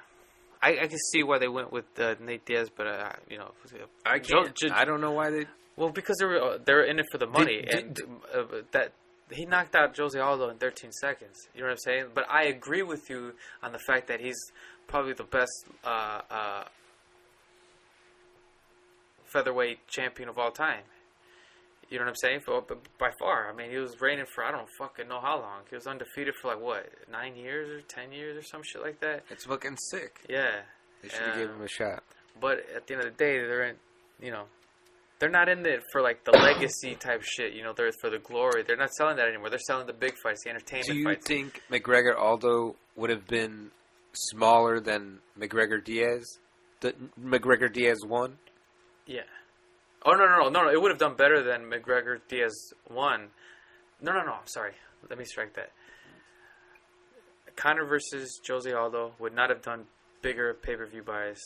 I can see why they went with Nate Diaz, but you know, I can't. I don't know why they. Well, because they're in it for the money, and that he knocked out Jose Aldo in 13 seconds. You know what I'm saying? But I agree with you on the fact that he's probably the best featherweight champion of all time. You know what I'm saying? By far. I mean, he was reigning for I don't fucking know how long. He was undefeated for like what, 9 years or 10 years or some shit like that. It's fucking sick. Yeah. They should have given him a shot. But at the end of the day, they're in. You know. They're not in it for, like, the legacy type shit. You know, they're for the glory. They're not selling that anymore. They're selling the big fights, the entertainment fights. Do you think McGregor-Aldo would have been smaller than McGregor-Diaz? McGregor-Diaz won? Yeah. Oh, no. It would have done better than McGregor-Diaz won. No. I'm sorry. Let me strike that. Conor versus Jose Aldo would not have done bigger pay-per-view buys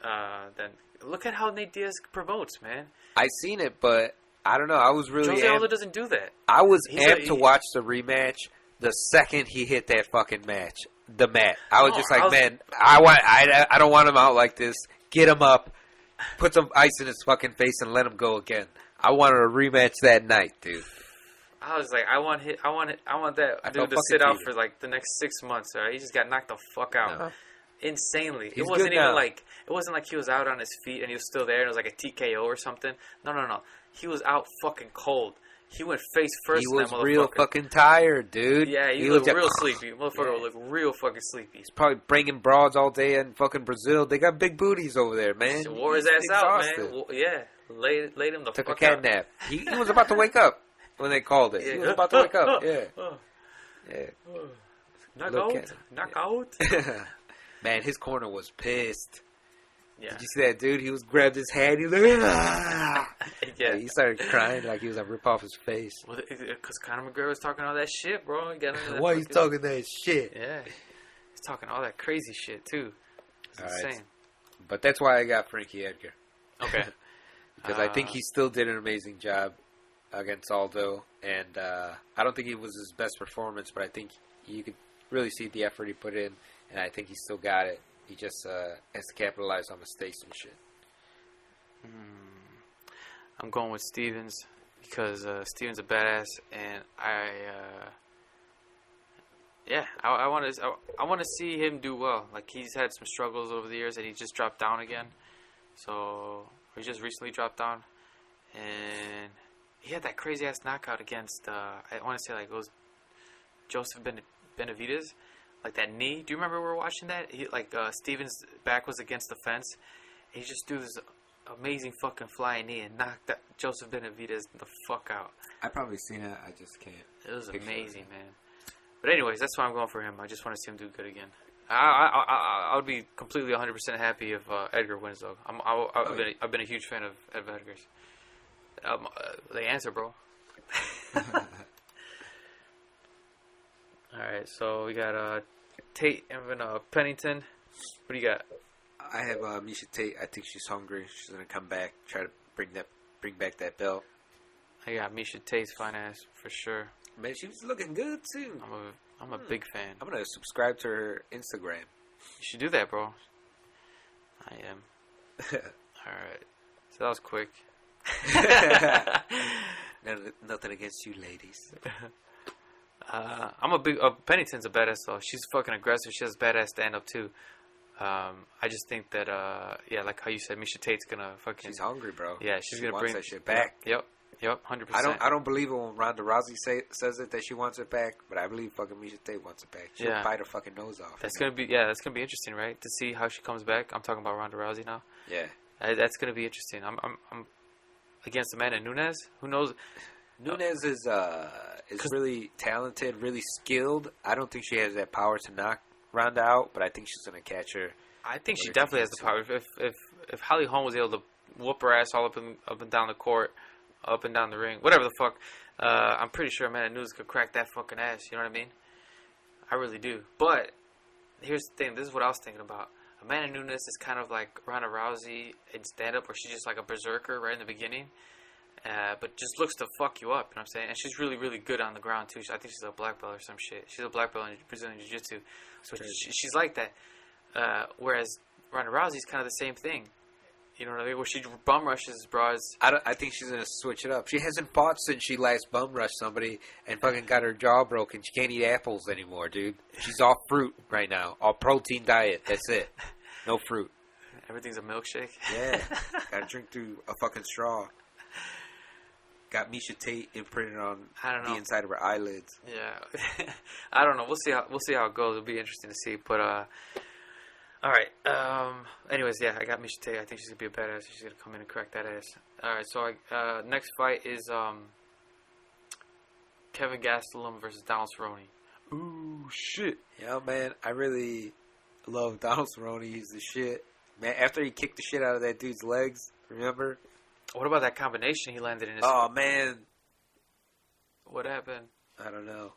than... Look at how Nate Diaz promotes, man. I seen it, but I don't know. I was really Jose Aldo doesn't do that. I was amped to watch the rematch the second he hit that fucking mat. I was just like, man, I don't want him out like this. Get him up, put some ice in his fucking face, and let him go again. I wanted a rematch that night, dude. I was like, I want that dude to sit out for like the next 6 months. Right? He just got knocked the fuck out. No. Insanely. It wasn't even like he was out on his feet and he was still there and it was like a TKO or something. No. He was out fucking cold. He went face first. He was real fucking tired, dude. Yeah, he looked real sleepy. Motherfucker looked real fucking sleepy. He's probably bringing broads all day in fucking Brazil. They got big booties over there, man. He wore his ass out, man. Yeah, laid him the fuck out. Took a cat nap. He was about to wake up when they called it. Yeah. He was about to wake up. Yeah. Knockout. Man, his corner was pissed. Yeah. Did you see that dude? He was grabbed his head. He was like, ah! Yeah. He started crying like he was going to rip off his face. Well, because Conor McGregor was talking all that shit, bro. Why he's talking that shit? Yeah. He's talking all that crazy shit, too. It's insane. Right. But that's why I got Frankie Edgar. Okay. Because I think he still did an amazing job against Aldo. And I don't think it was his best performance, but I think you could really see the effort he put in. And I think he still got it. He just has to capitalize on mistakes and shit. I'm going with Stevens because Stevens a badass, and I want to see him do well. Like he's had some struggles over the years, and he just dropped down again. He just recently dropped down, and he had that crazy ass knockout against I want to say like it was Joseph Benavidez. Like that knee. Do you remember we were watching that? Stevens' back was against the fence. He just threw this amazing fucking flying knee and knocked that Joseph Benavidez the fuck out. I've probably seen it. I just can't. It was amazing, man. But anyways, that's why I'm going for him. I just want to see him do good again. I would be completely 100% happy if Edgar wins, though. I've been a huge fan of Edgar's. The answer, bro. Alright, so we got Tate and Pennington. What do you got? I have Miesha Tate. I think she's hungry. She's gonna come back, try to bring back that belt. I got Miesha Tate's fine ass for sure. Man, she was looking good too. I'm a big fan. I'm gonna subscribe to her Instagram. You should do that, bro. I am. Alright, so that was quick. Nothing against you, ladies. I'm a big... Pennington's a badass, though. She's fucking aggressive. She has badass stand-up, too. I just think that, like how you said, Miesha Tate's gonna fucking... She's hungry, bro. Yeah, she's gonna bring that shit back. Yep, 100%. I don't believe it when Ronda Rousey says it that she wants it back, but I believe fucking Miesha Tate wants it back. She'll bite her fucking nose off. That's gonna be interesting, right? To see how she comes back. I'm talking about Ronda Rousey now. Yeah. That's gonna be interesting. I'm against Amanda Nunes. Who knows? Nunes is really talented, really skilled. I don't think she has that power to knock Ronda out, but I think she's gonna catch her. I think she definitely has the power. If Holly Holm was able to whoop her ass all up and down the court, up and down the ring, whatever the fuck, I'm pretty sure Amanda Nunes could crack that fucking ass. You know what I mean? I really do. But here's the thing. This is what I was thinking about. Amanda Nunes is kind of like Ronda Rousey in stand-up, where she's just like a berserker right in the beginning, but just looks to fuck you up. You know what I'm saying? And she's really, really good on the ground too. I think she's a black belt or some shit. She's a black belt in Brazilian Jiu-Jitsu, so she's like that. Whereas Ronda Rousey's kind of the same thing. You know what I mean? Where she bum rushes bras. I think she's gonna switch it up. She hasn't fought since she last bum rushed somebody and fucking got her jaw broken. She can't eat apples anymore, dude. She's all fruit right now. All protein diet. That's it. No fruit. Everything's a milkshake. Yeah. Gotta drink through a fucking straw. Got Misha Tate imprinted on the inside of her eyelids. Yeah. I don't know. We'll see how it goes. It'll be interesting to see. But all right. Anyways, yeah, I got Misha Tate. I think she's gonna be a badass. She's gonna come in and crack that ass. All right. So next fight is Kevin Gastelum versus Donald Cerrone. Ooh, shit. Yeah, man. I really love Donald Cerrone. He's the shit. Man, after he kicked the shit out of that dude's legs, remember? What about that combination he landed in his Oh, man. What happened? I don't know.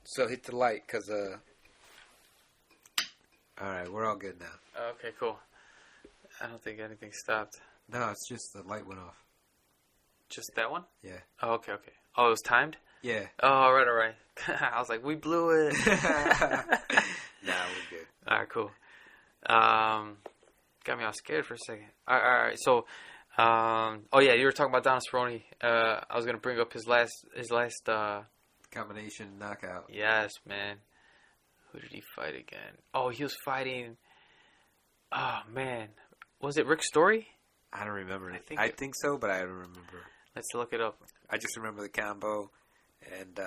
So hit the light, because, Alright, we're all good now. Okay, cool. I don't think anything stopped. No, it's just the light went off. Just that one? Yeah. Oh, okay. Oh, it was timed? Yeah. Oh, all right. I was like, we blew it. Nah, we're good. All right, cool. Got me all scared for a second. All right. So, oh yeah, you were talking about Donald Cerrone. I was gonna bring up his last combination knockout. Yes, man. Who did he fight again? Oh, he was fighting. Oh man, was it Rick Story? I don't remember. I think so, but I don't remember. Let's look it up. I just remember the combo, and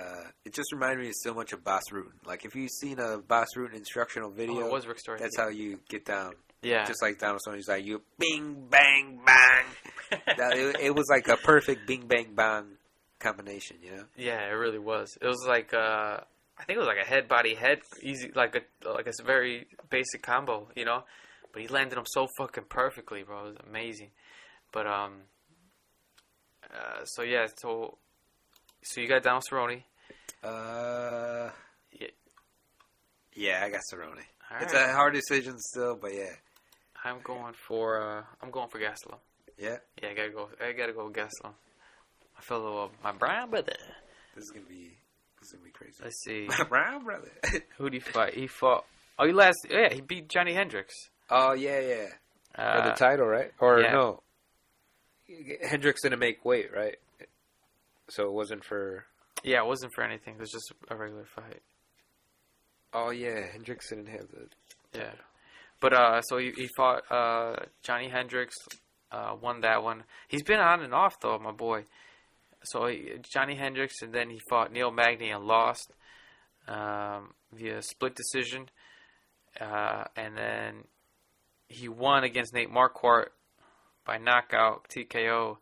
it just reminded me so much of Boss Rutan. Like if you've seen a Boss Rutan instructional video, it was Rick Story. That's how you get down. Yeah. Just like Donald Cerrone's like, you bing, bang, bang. it was like a perfect bing, bang, bang combination, you know? Yeah, it really was. It was like, I think it was like a head, body, head. Easy, like a very basic combo, you know? But he landed them so fucking perfectly, bro. It was amazing. But, so yeah, so you got Donald Cerrone. Yeah, I got Cerrone. All it's right. a hard decision still, but yeah. I'm going for Gastelum. Yeah? Yeah, I gotta go with Gastelum. My fellow, my brown brother. This is gonna be crazy. Let's see. My brown brother. Who did he fight? He beat Johnny Hendricks. Oh, yeah. For the title, right? Or yeah. no. Hendricks didn't make weight, right? So it wasn't for... Yeah, it wasn't for anything. It was just a regular fight. Oh, yeah. Hendricks didn't have the... Yeah. But, so he fought Johnny Hendricks, won that one. He's been on and off, though, my boy. So, Johnny Hendricks, and then he fought Neil Magny and lost via split decision. And then he won against Nate Marquardt by knockout, TKO.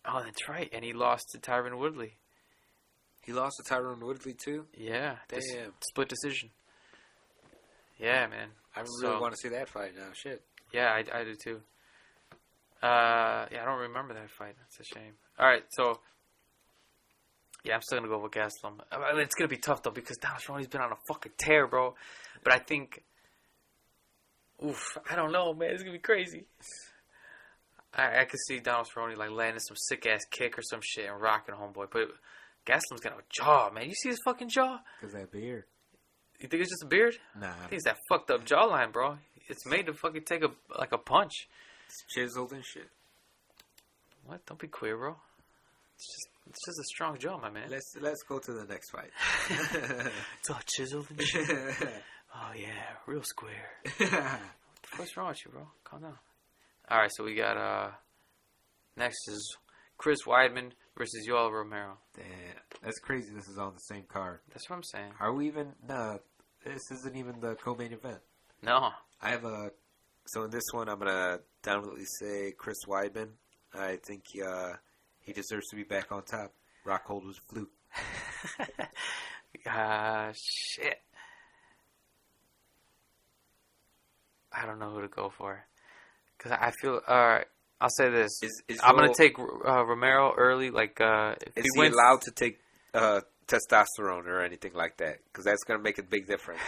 Oh, that's right. And he lost to Tyron Woodley. He lost to Tyron Woodley, too? Yeah. Damn. Split decision. Yeah, man. I really want to see that fight now. Shit. Yeah, I do too. I don't remember that fight. That's a shame. All right, so yeah, I'm still gonna go with Gastelum. I mean, it's gonna be tough though because Donald Cerrone's been on a fucking tear, bro. But I think, I don't know, man. It's gonna be crazy. I could see Donald Cerrone like landing some sick ass kick or some shit and rocking homeboy. But Gastelum's got a jaw, man. You see his fucking jaw? Because that beard. You think it's just a beard? Nah. I think it's that fucked up jawline, bro. It's made to fucking take a punch. It's chiseled and shit. What? Don't be queer, bro. It's just a strong jaw, my man. Let's go to the next fight. It's all chiseled and shit. Oh yeah, real square. What the fuck's wrong with you, bro? Calm down. All right, so we got next is Chris Weidman versus Yoel Romero. Damn, that's crazy. This is on the same card. That's what I'm saying. Are we even? No, this isn't even the co-main event. No. I have So in this one, I'm gonna definitely say Chris Weidman. I think he deserves to be back on top. Rockholder's fluke. Shit. I don't know who to go for. Because I feel... Alright, I'll say this. I'm going to take Romero early. Like, if is he allowed to take testosterone or anything like that? Because that's going to make a big difference.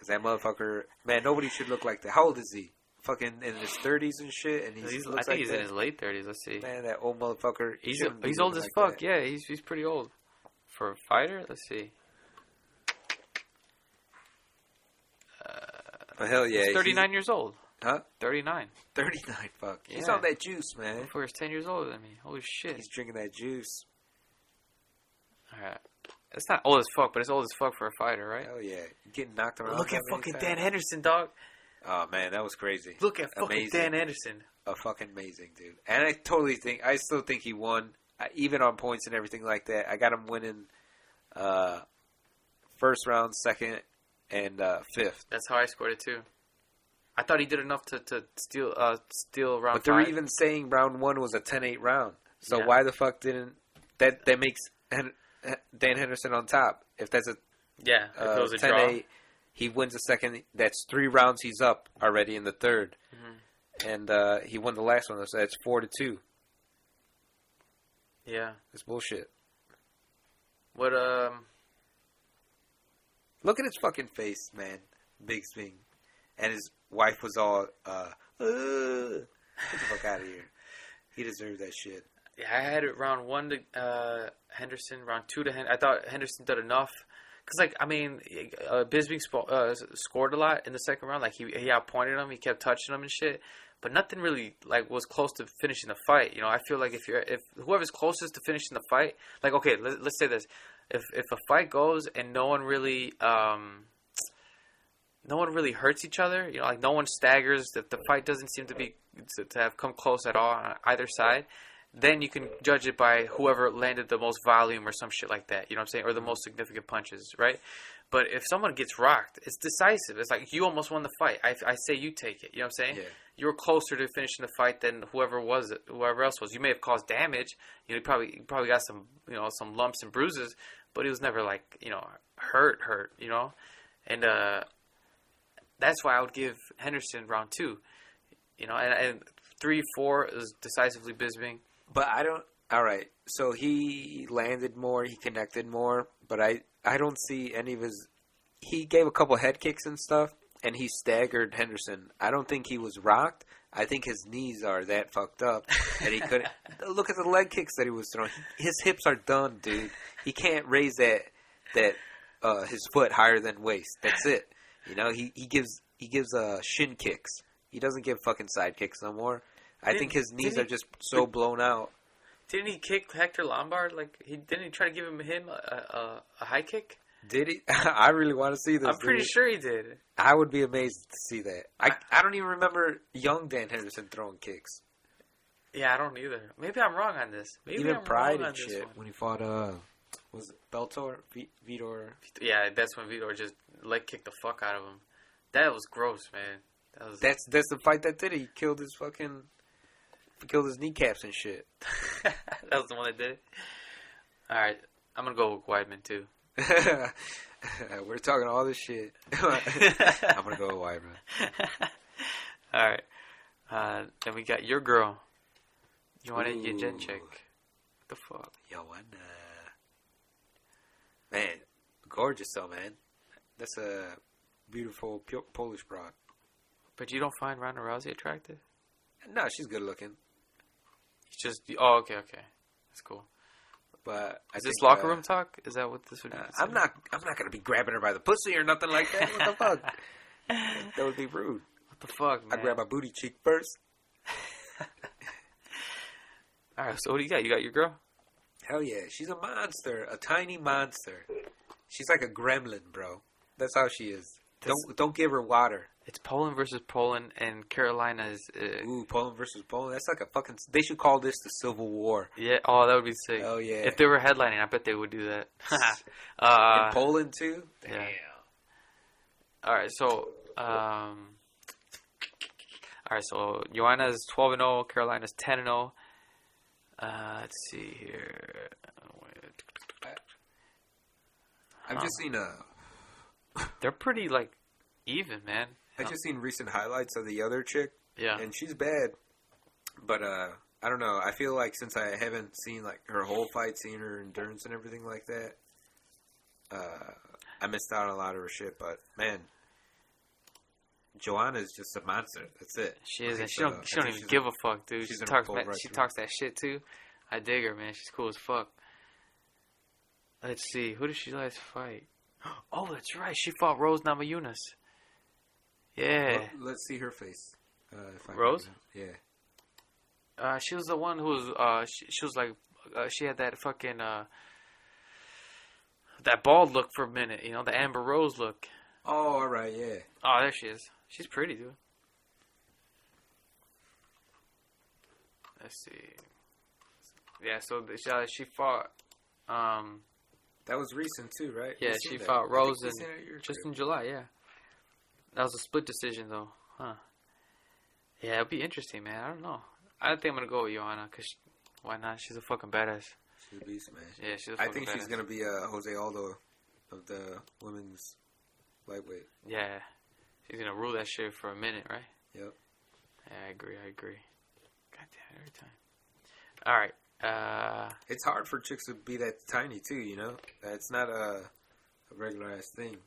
Because that motherfucker, man, nobody should look like that. How old is he? Fucking in his 30s and shit, and I looks think like he's that. in his late 30s. Let's see. Man, that old motherfucker. He's shouldn't be old looking as like fuck. that. Yeah, he's pretty old for a fighter. Let's see. But hell yeah, He's 39 years old. Huh? 39. 39. Fuck. He's Yeah. on that juice, man. He's 10 years older than me. Holy shit. He's drinking that juice. All right. It's not old as fuck, but it's old as fuck for a fighter, right? Hell yeah, getting knocked around. Look at that many fucking times. Dan Henderson, dog. Oh man, that was crazy. Look at fucking Amazing. Dan Henderson. Fucking amazing, dude. And I still think he won, even on points and everything like that. I got him winning, first round, second, and fifth. That's how I scored it too. I thought he did enough to steal round But they're 5. even saying round 1 was a 10-8 round. So Yeah. why the fuck didn't that makes Dan Henderson on top? If that's a Yeah, if it was a draw. 10-8, he wins the second. That's 3 rounds. He's up already in the third, and he won the last one. So that's 4-2. Yeah. It's bullshit. What Look at his fucking face, man. Big Swing. And his wife was all, get the fuck out of here. He deserved that shit. Yeah, I had it round 1 to Henderson, round 2 to Henderson. I thought Henderson did enough. Because, like, I mean, Bisping scored a lot in the second round. Like, he outpointed him. He kept touching him and shit. But nothing really, like, was close to finishing the fight. You know, I feel like if whoever's closest to finishing the fight, like, okay, let's say this. If a fight goes and no one really hurts each other, you know, like no one staggers, if the fight doesn't seem to have come close at all on either side, then you can judge it by whoever landed the most volume or some shit like that, you know what I'm saying, or the most significant punches, right? But if someone gets rocked, it's decisive. It's like you almost won the fight. I say you take it, you know what I'm saying? Yeah. You were closer to finishing the fight than whoever else was. You may have caused damage. You know, you probably got some, you know, some lumps and bruises, but it was never like, you know, hurt, you know? And that's why I would give Henderson round 2. You know, and 3-4 is decisively Bisping. But I don't... All right. So he landed more. He connected more. But I don't see any of his... He gave a couple head kicks and stuff, and he staggered Henderson. I don't think he was rocked. I think his knees are that fucked up that he couldn't... Look at the leg kicks that he was throwing. His hips are done, dude. He can't raise his foot higher than waist. That's it. You know, he gives shin kicks. He doesn't give fucking side kicks no more. I think his knees are just so blown out. Didn't he kick Hector Lombard? Like didn't he try to give him a high kick? Did he? I really want to see this. I'm pretty sure he did. I would be amazed to see that. I don't even remember young Dan Henderson throwing kicks. Yeah, I don't either. Maybe I'm wrong on this. Maybe Even I'm Pride wrong on and this shit one. when he fought was it Bellator? Vitor? Yeah, that's when Vitor just leg kicked the fuck out of him. That was gross, man. That's the fight that did it. He killed his kneecaps and shit. That was the one that did it. All right, I'm gonna go with Weidman too. We're talking all this shit. I'm gonna go with Weidman. All right, then we got your girl. You want to get Jen check? What the fuck? Man, gorgeous though, man. That's a beautiful Polish broad. But you don't find Ronda Rousey attractive? No, she's good looking. It's just okay. That's cool. But is this locker room talk? Is that what this would be? I'm not gonna be grabbing her by the pussy or nothing like that. What the fuck? That would be rude. What the fuck, man? I grab my booty cheek first. All right. So what do you got? You got your girl? Hell yeah, she's a monster, a tiny monster. She's like a gremlin, bro. That's how she is. Don't give her water. It's Poland versus Poland, and Carolina is... Ooh, Poland versus Poland. That's like a fucking... They should call this the Civil War. Yeah, oh, that would be sick. Oh, yeah. If they were headlining, I bet they would do that. In Poland, too? Damn. Yeah. All right, so... all right, so Joanna's 12-0, Carolina's 10-0. Let's see here. I've just seen They're pretty, like, even, man. I've just seen recent highlights of the other chick. Yeah. And she's bad. But, I don't know. I feel like since I haven't seen, like, her whole fight, seen her endurance and everything like that, I missed out on a lot of her shit. But, man, Joanna's just a monster. That's it. She is, Okay, and she so don't even give a fuck, dude. she's She gonna talks pull right she through. talks that shit too. I dig her, man. She's cool as fuck. Let's see, who did she last fight? Oh, that's right. She fought Rose Namajunas. Yeah. Well, let's see her face. If I Rose? can- Yeah. She was the one who was she was like she had that fucking that bald look for a minute, you know, the Amber Rose look. Oh, all right, yeah. Oh, there she is. She's pretty, dude. Let's see. Yeah, so she fought. That was recent too, right? Yeah, We seen she that. fought I think Rose we in, seen it at your just crib. in July. Yeah, that was a split decision though, huh? Yeah, it'd be interesting, man. I don't know. I think I'm gonna go with Joanna because why not? She's a fucking badass. She's a beast, man. Yeah, she's a I fucking think she's badass. gonna be Jose Aldo of the women's lightweight. Yeah, she's gonna rule that shit for a minute, right? Yep. Yeah, I agree. God damn, every time. All right. It's hard for chicks to be that tiny too, you know. It's not a regular ass thing.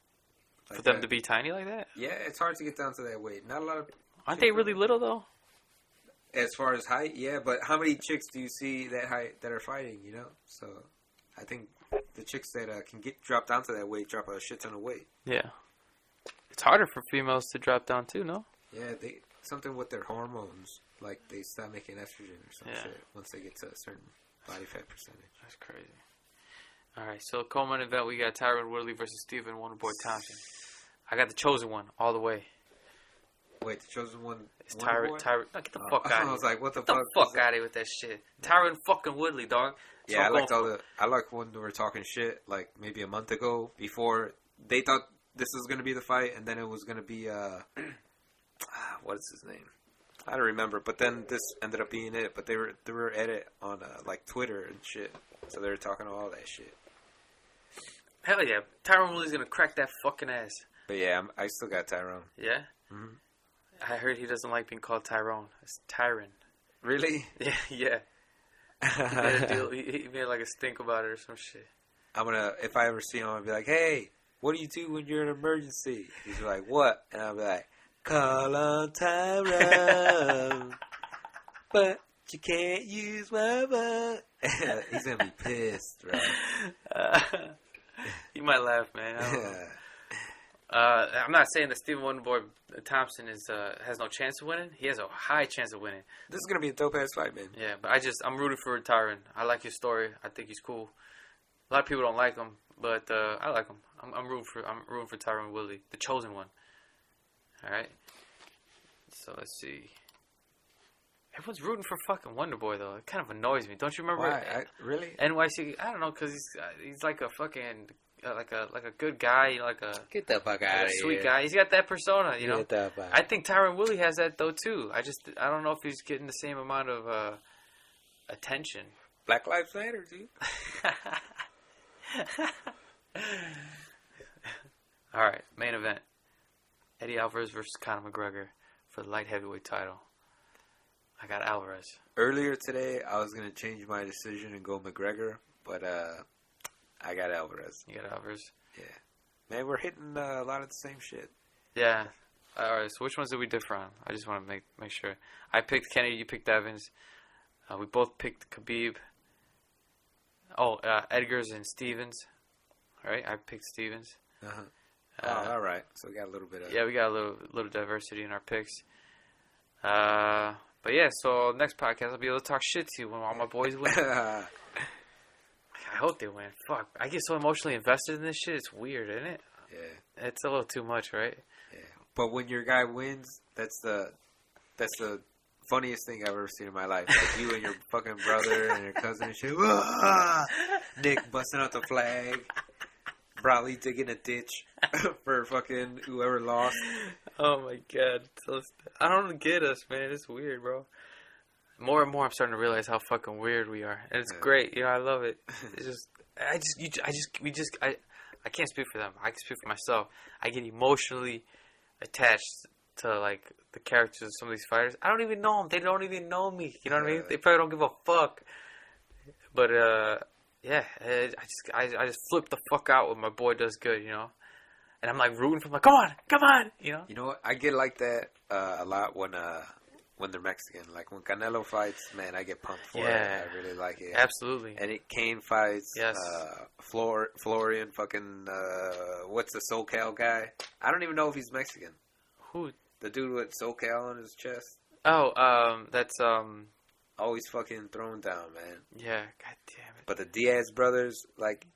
For them to be tiny like that? Yeah, it's hard to get down to that weight. Not a lot of. Aren't they really little though? As far as height, yeah, but how many chicks do you see that height that are fighting? You know, so I think the chicks that can get drop down to that weight drop a shit ton of weight. Yeah. It's harder for females to drop down too, no? Yeah, they something with their hormones, like they stop making estrogen or some Yeah. shit once they get to a certain body fat percentage. That's crazy. All right, so Coleman event, we got Tyron Woodley versus Stephen Wonderboy Thompson. I got the chosen one all the way. Wait, the chosen one. It's Wonder Tyron. Boy? Tyron. No, get the fuck out of I here. was like, what the Get fuck? the fuck out of here with that shit. Tyron fucking Woodley, dog. That's Yeah, I what I'm liked going all the. I like when they were talking shit like maybe a month ago before they thought this was gonna be the fight, and then it was gonna be what is his name? I don't remember. But then this ended up being it. But they were at it on like Twitter and shit, so they were talking all that shit. Hell yeah, Tyron Woodley's gonna crack that fucking ass. But yeah, I still got Tyrone. Yeah. Mhm. I heard he doesn't like being called Tyrone. It's Tyron. Really? Yeah, yeah. He made a deal. He made like a stink about it or some shit. I'm gonna, if I ever see him, I'll be like, hey, what do you do when you're in an emergency? He's like, what? And I'll be like, call on Tyrone, but you can't use my phone. He's gonna be pissed, right? You might laugh, man. I don't know. I'm not saying that Stephen Wonderboy Thompson has no chance of winning. He has a high chance of winning. This is gonna be a dope ass fight, man. Yeah, but I'm rooting for Tyron. I like his story. I think he's cool. A lot of people don't like him, but I like him. I'm rooting for Tyron Woodley, the chosen one. All right. So let's see. Everyone's rooting for fucking Wonderboy though. It kind of annoys me. Don't you remember? Why? Really? NYC. I don't know, cause he's like a fucking like a good guy, you know, like a Get the fuck like out a of sweet here. guy. He's got that persona, you know. Get the fuck. I think Tyron Woodley has that though too. I don't know if he's getting the same amount of attention. Black Lives Matter, dude. All right, main event: Eddie Alvarez versus Conor McGregor for the light heavyweight title. I got Alvarez. Earlier today, I was gonna change my decision and go McGregor, but I got Alvarez. You got Alvarez. Yeah, man, we're hitting a lot of the same shit. Yeah. All right. So which ones did we differ on? I just want to make sure. I picked Kennedy. You picked Evans. We both picked Khabib. Oh, Edgar's and Stevens. All right. I picked Stevens. Uh-huh. Oh, all right. So we got a little bit of Yeah, we got a little diversity in our picks. But yeah, so next podcast I'll be able to talk shit to you when all my boys win. I hope they win. Fuck, I get so emotionally invested in this shit. It's weird, isn't it? Yeah. It's a little too much, right? Yeah. But when your guy wins, that's the funniest thing I've ever seen in my life. Like you and your fucking brother and your cousin and shit. Nick busting out the flag. Probably digging a ditch for fucking whoever lost. Oh my god. I don't get us, man. It's weird, bro. More and more I'm starting to realize how fucking weird we are. And it's great. You know, I love it. It's just I can't speak for them. I can speak for myself. I get emotionally attached to like the characters of some of these fighters. I don't even know them. They don't even know me. You know what I mean? They probably don't give a fuck. But yeah, I just flip the fuck out when my boy does good. You know, And I'm like rooting for him, like, come on, you know? You know what? I get like that a lot when they're Mexican. Like when Canelo fights, man, I get pumped for it. I really like it. Absolutely. And Kane fights. Yes. Florian, fucking what's the SoCal guy? I don't even know if he's Mexican. Who? The dude with SoCal on his chest. Oh, that's Always fucking thrown down, man. Yeah, god damn it. But the Diaz brothers, like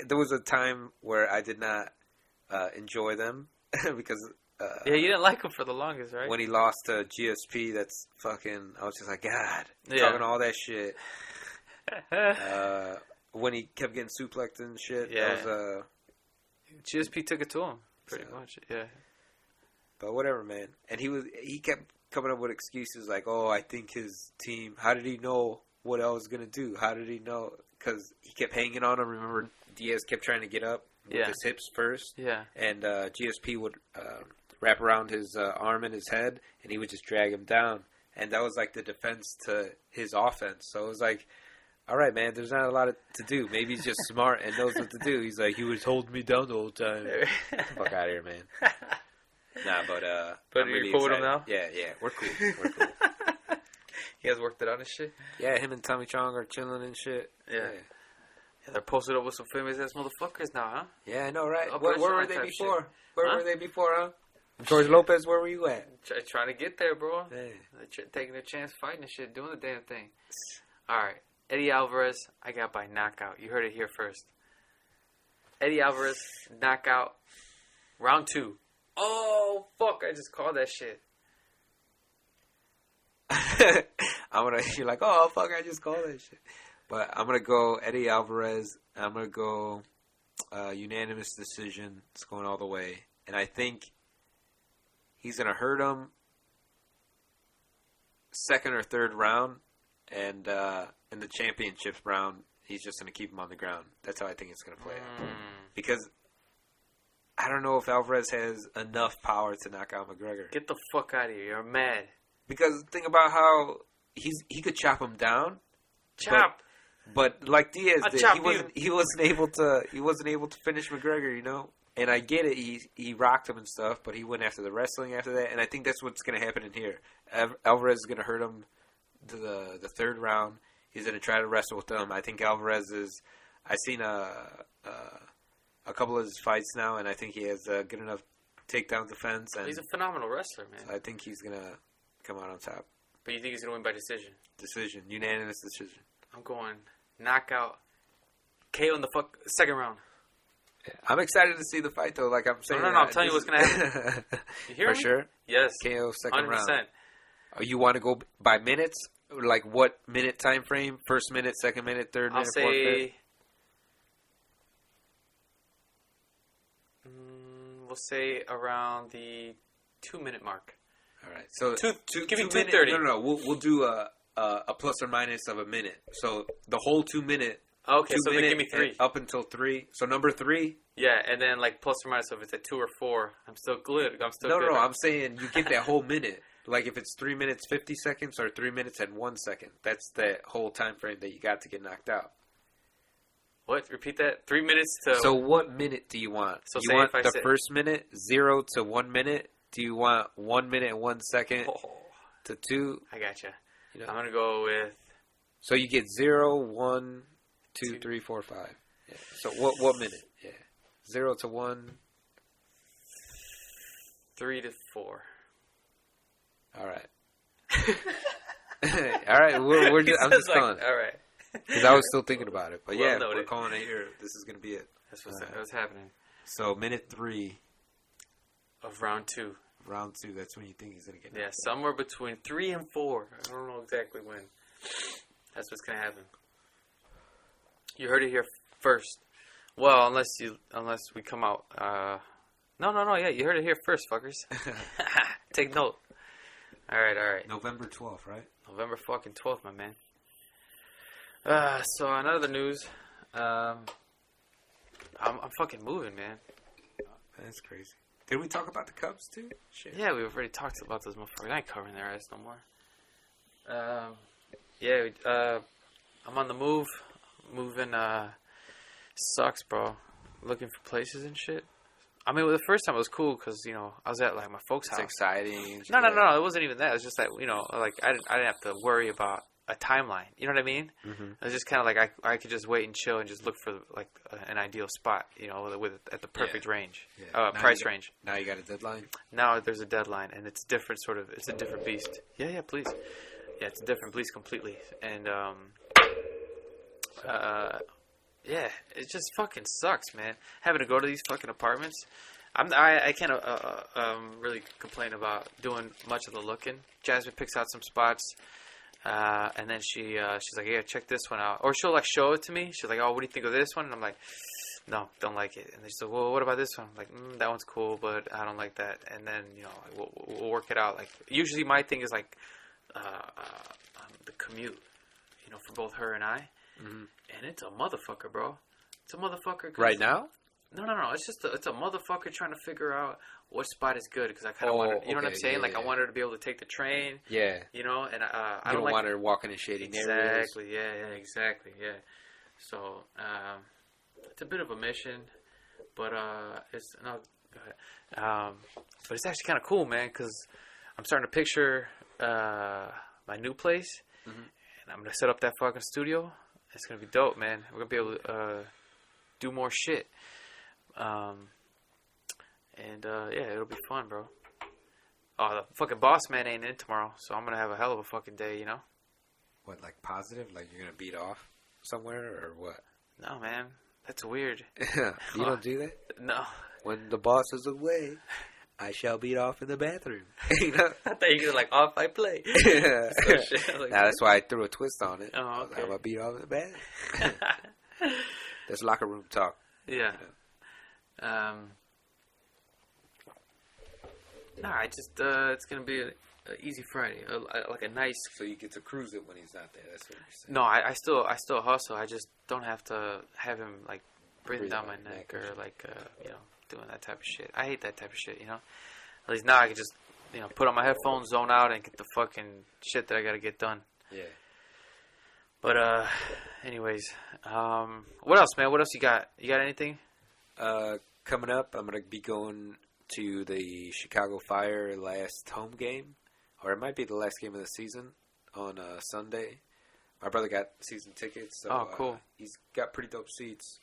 there was a time where I did not enjoy them because. Yeah, you didn't like him for the longest, right? When he lost to GSP, that's fucking. I was just like, God, talking all that shit. When he kept getting suplexed and shit, that was GSP took it to him, pretty much. Yeah. But whatever, man. And he kept coming up with excuses like, oh, I think his team. How did he know what I was gonna do? How did he know? Because he kept hanging on him. Remember, Diaz kept trying to get up with his hips first. Yeah. And GSP would. Wrap around his arm and his head, and he would just drag him down. And that was like the defense to his offense. So it was like, all right, man, there's not a lot to do. Maybe he's just smart and knows what to do. He's like, he was holding me down the whole time. Fuck out of here, man. Nah, but I'm you're really cool with him now? Yeah, we're cool. We're cool. He has worked it out and shit? Yeah, him and Tommy Chong are chilling and shit. Yeah, they're posted up with some famous ass motherfuckers now, huh? Yeah, I know, right? Where were they before? Shit. Where were they before, huh? George Lopez, where were you at? Trying to get there, bro. Hey. Taking a chance, fighting and shit, doing the damn thing. All right. Eddie Alvarez, I got by knockout. You heard it here first. Eddie Alvarez, knockout, round 2. Oh, fuck, I just called that shit. You're like, oh, fuck, I just called that shit. But I'm going to go Eddie Alvarez. I'm going to go unanimous decision. It's going all the way. And I think he's going to hurt him second or third round. And in the championships round, he's just going to keep him on the ground. That's how I think it's going to play out. Because I don't know if Alvarez has enough power to knock out McGregor. Get the fuck out of here. You're mad. Because think about how he could chop him down. Chop. But like Diaz did, he wasn't able to finish McGregor, you know? And I get it, he rocked him and stuff, but he went after the wrestling after that, and I think that's what's going to happen in here. Alvarez is going to hurt him to the third round. He's going to try to wrestle with him. I think Alvarez is. I've seen a couple of his fights now, and I think he has a good enough takedown defense. And he's a phenomenal wrestler, man. So I think he's going to come out on top. But you think he's going to win by decision? Decision, unanimous decision. I'm going knockout, KO in the second round. I'm excited to see the fight, though. Like I'm saying, no. I'm telling you what's gonna happen. You hear me? For sure. Yes. KO second 100%. round. You want to go by minutes? Like what minute time frame? First minute, second minute, third minute, fourth minute? We'll say around the 2-minute mark. All right. So give me 2:30. No. We'll do a plus or minus of a minute. So the whole 2 minute. Okay, so then give me 3. Up until 3. So number 3. Yeah, and then like plus or minus. So if it's at 2 or 4, I'm still good. No. I'm saying you get that whole minute. Like if it's 3 minutes 50 seconds or 3 minutes and 1 second, that's the whole time frame that you got to get knocked out. What? Repeat that. 3 minutes to. So what minute do you want? So you want the first minute 0 to 1 minute? Do you want 1 minute and 1 second to 2? I gotcha. You know, I'm gonna go with. So you get 0, 1, 2, 3, 4, 5. Yeah. So what minute? Yeah. 0 to 1. 3 to 4. All right. All right. I'm just calling. All right. Because I was still thinking about it, but well yeah, noted. we're calling it here. This is gonna be it. That's what's happening. So minute 3 of round 2. Round 2. That's when you think he's gonna get. Yeah, somewhere between 3 and 4. I don't know exactly when. That's what's gonna happen. You heard it here first. Well, unless we come out. No. Yeah, you heard it here first, fuckers. Take note. All right. November 12th, right? November fucking 12th, my man. So on other news, I'm fucking moving, man. That's crazy. Did we talk about the Cubs too? Shit. Yeah, we've already talked about those motherfuckers. I ain't covering their ass no more. I'm on the move. Moving sucks, bro. Looking for places and shit. I mean, the first time it was cool because I was at like my folks' house. It's exciting. No, it wasn't even that. It was just that like I didn't have to worry about a timeline. You know what I mean? Mm-hmm. It was just kind of like I could just wait and chill and just look for like an ideal spot. With at the perfect range, price range. Now you got a deadline. Now there's a deadline, and it's different. It's a different beast. Yeah, please. Yeah, it's a different beast completely, and yeah, it just fucking sucks, man. Having to go to these fucking apartments. I can't really complain about doing much of the looking. Jasmine picks out some spots, and then she's like, "Yeah, check this one out," or she'll like show it to me. She's like, "Oh, what do you think of this one?" And I'm like, "No, don't like it." And then she's like, "Well, what about this one?" I'm like, "That one's cool, but I don't like that." And then we'll work it out. Like usually my thing is like the commute, for both her and I. Mm-hmm. And it's a motherfucker, bro. It's a motherfucker. Right now? No. It's just it's a motherfucker trying to figure out what spot is good because I kind of want to. You know what I'm saying? I want her to be able to take the train. Yeah. And I don't want her walking in shady areas. Exactly. Yeah. Exactly. Yeah. So it's a bit of a mission, but it's no. Go ahead. But it's actually kind of cool, man, because I'm starting to picture my new place, mm-hmm. and I'm gonna set up that fucking studio. It's gonna be dope, man. We're gonna be able to do more shit. Yeah, it'll be fun, bro. Oh, the fucking boss man ain't in tomorrow, so I'm gonna have a hell of a fucking day, What, like positive? Like you're gonna beat off somewhere or what? No, man. That's weird. You don't do that? No. When the boss is away, I shall beat off in the bathroom. I thought you were like, off I play. That's why I threw a twist on it. Oh, okay. I'm going to beat off in the bathroom. That's locker room talk. Yeah. It's going to be an easy Friday. Like a nice... So you get to cruise it when he's not there. That's what you're saying. No, I still hustle. I just don't have to have him, like, breathing down my neck or, like, doing that type of shit. I hate that type of shit, At least now I can just, put on my headphones, zone out, and get the fucking shit that I gotta get done. Yeah. But, anyways, what else, man? What else you got? You got anything? Coming up, I'm gonna be going to the Chicago Fire last home game, or it might be the last game of the season on Sunday. My brother got season tickets, so cool. He's got pretty dope seats.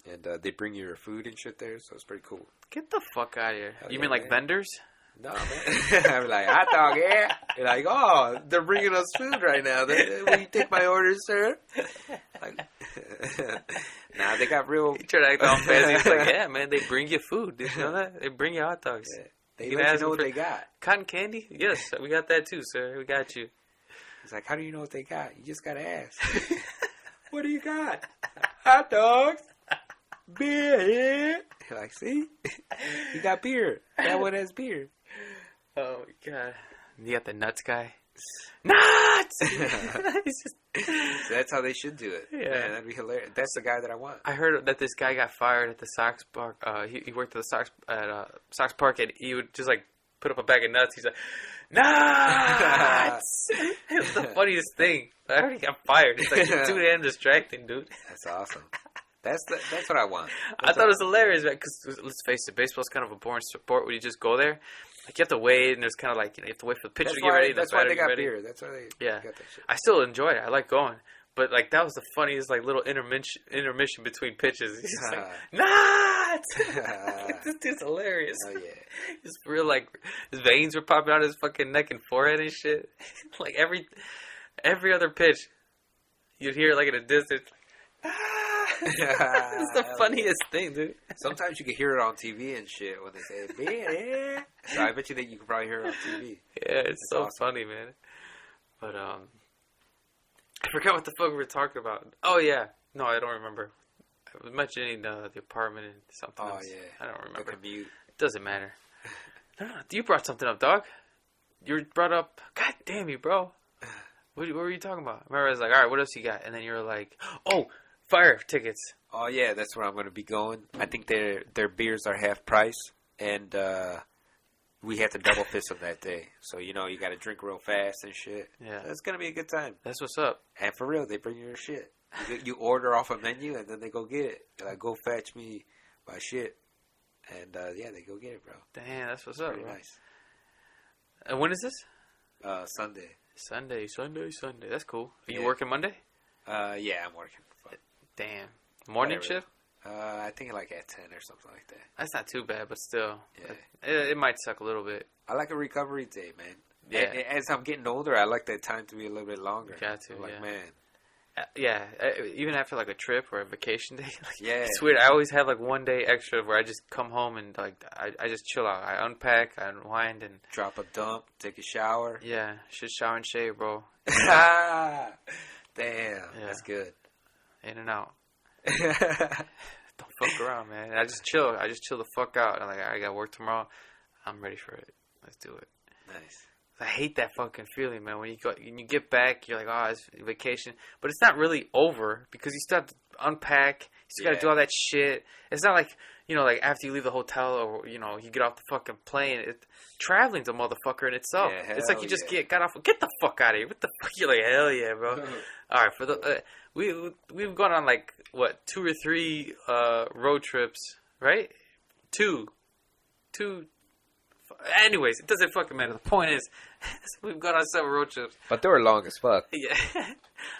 And they bring you your food and shit there, so it's pretty cool. Get the fuck out of here. You mean like vendors? No, man. I'm like, hot dog, yeah. You're like, oh, they're bringing us food right now. Will you take my order, sir? Like, nah, they got real... You try to act all fancy. He's like, yeah, man, they bring you food. Did you know that? They bring you hot dogs. Yeah. They let you know what they got. Cotton candy? Yes, we got that too, sir. We got you. He's like, how do you know what they got? You just got to ask. What do you got? Hot dogs. Beer. Like, see? You got beer. That one has beer. Oh, my God. You got the nuts guy? Nuts! That's how they should do it. Yeah. Man, that'd be hilarious. That's the guy that I want. I heard that this guy got fired at the Sox Park. He worked at the Sox Park, and he would just, like, put up a bag of nuts. He's like, nuts! It was the funniest thing. I already got fired. It's like, too damn distracting, dude. That's awesome. That's what I want. I thought it was hilarious, man, because let's face it, baseball's kind of a boring sport when you just go there. Like, you have to wait, and there's kind of like, you have to wait for the pitcher to get ready. That's why they got beer. That's why they got that shit. I still enjoy it. I like going. But, like, that was the funniest, like, little intermission between pitches. He's just like, nuts! This dude's hilarious. Oh, yeah. It's real, like, his veins were popping out of his fucking neck and forehead and shit. Like, every other pitch, you'd hear it, like, in a distance. It's the funniest thing, dude. Sometimes you can hear it on TV and shit when they say beer. So I bet you that you can probably hear it on TV. Yeah, it's so awesome. Funny, man. But I forgot what the fuck we were talking about. Oh yeah, no, I don't remember. I was mentioning the apartment and something else. Yeah, I don't remember. The commute. It doesn't matter. No, you brought something up, dog. You brought up. God damn you, bro. What were you talking about? I remember I was like, all right, what else you got? And then you were like, oh. Fire tickets. Oh yeah, that's where I'm going to be going. I think their beers are half price, and we have to double fist them that day. So you got to drink real fast and shit. Yeah, so it's going to be a good time. That's what's up. And for real, they bring you your shit. You order off a menu, and then they go get it. They're like, go fetch me my shit, And, yeah, they go get it, bro. Damn, that's what's up, Pretty bro. nice. And when is this? Sunday. Sunday. That's cool. Are you Yeah. working Monday? Yeah, I'm working. Damn. Morning Whatever. shift? I think like at 10 or something like that. That's not too bad, but still. Yeah. It might suck a little bit. I like a recovery day, man. Yeah. And as I'm getting older, I like that time to be a little bit longer. Got to, I'm like, yeah. man. Yeah, even after like a trip or a vacation day. Like, Yeah. it's weird. I always have like one day extra where I just come home and like I just chill out. I unpack, I unwind, and Drop a dump, take a shower. yeah, should shower and shave, bro. Damn, Yeah. that's good. In and out. Don't fuck around, man. I just chill. I just chill the fuck out. I'm like, I got work tomorrow. I'm ready for it. Let's do it. Nice. I hate that fucking feeling, man. When you get back, you're like, oh, it's vacation, but it's not really over because you still have to unpack. You still got to Yeah. do all that shit. It's not like like after you leave the hotel or you get off the fucking plane. Traveling's a motherfucker in itself. Yeah, It's like you hell just yeah. get the fuck out of here. What the fuck? You're like, hell yeah, bro. All right, for the we've gone on like what 2 or 3 road trips, right? Two. Anyways, it doesn't fucking matter. The point is, we've gone on several road trips. But they were long as fuck. Yeah,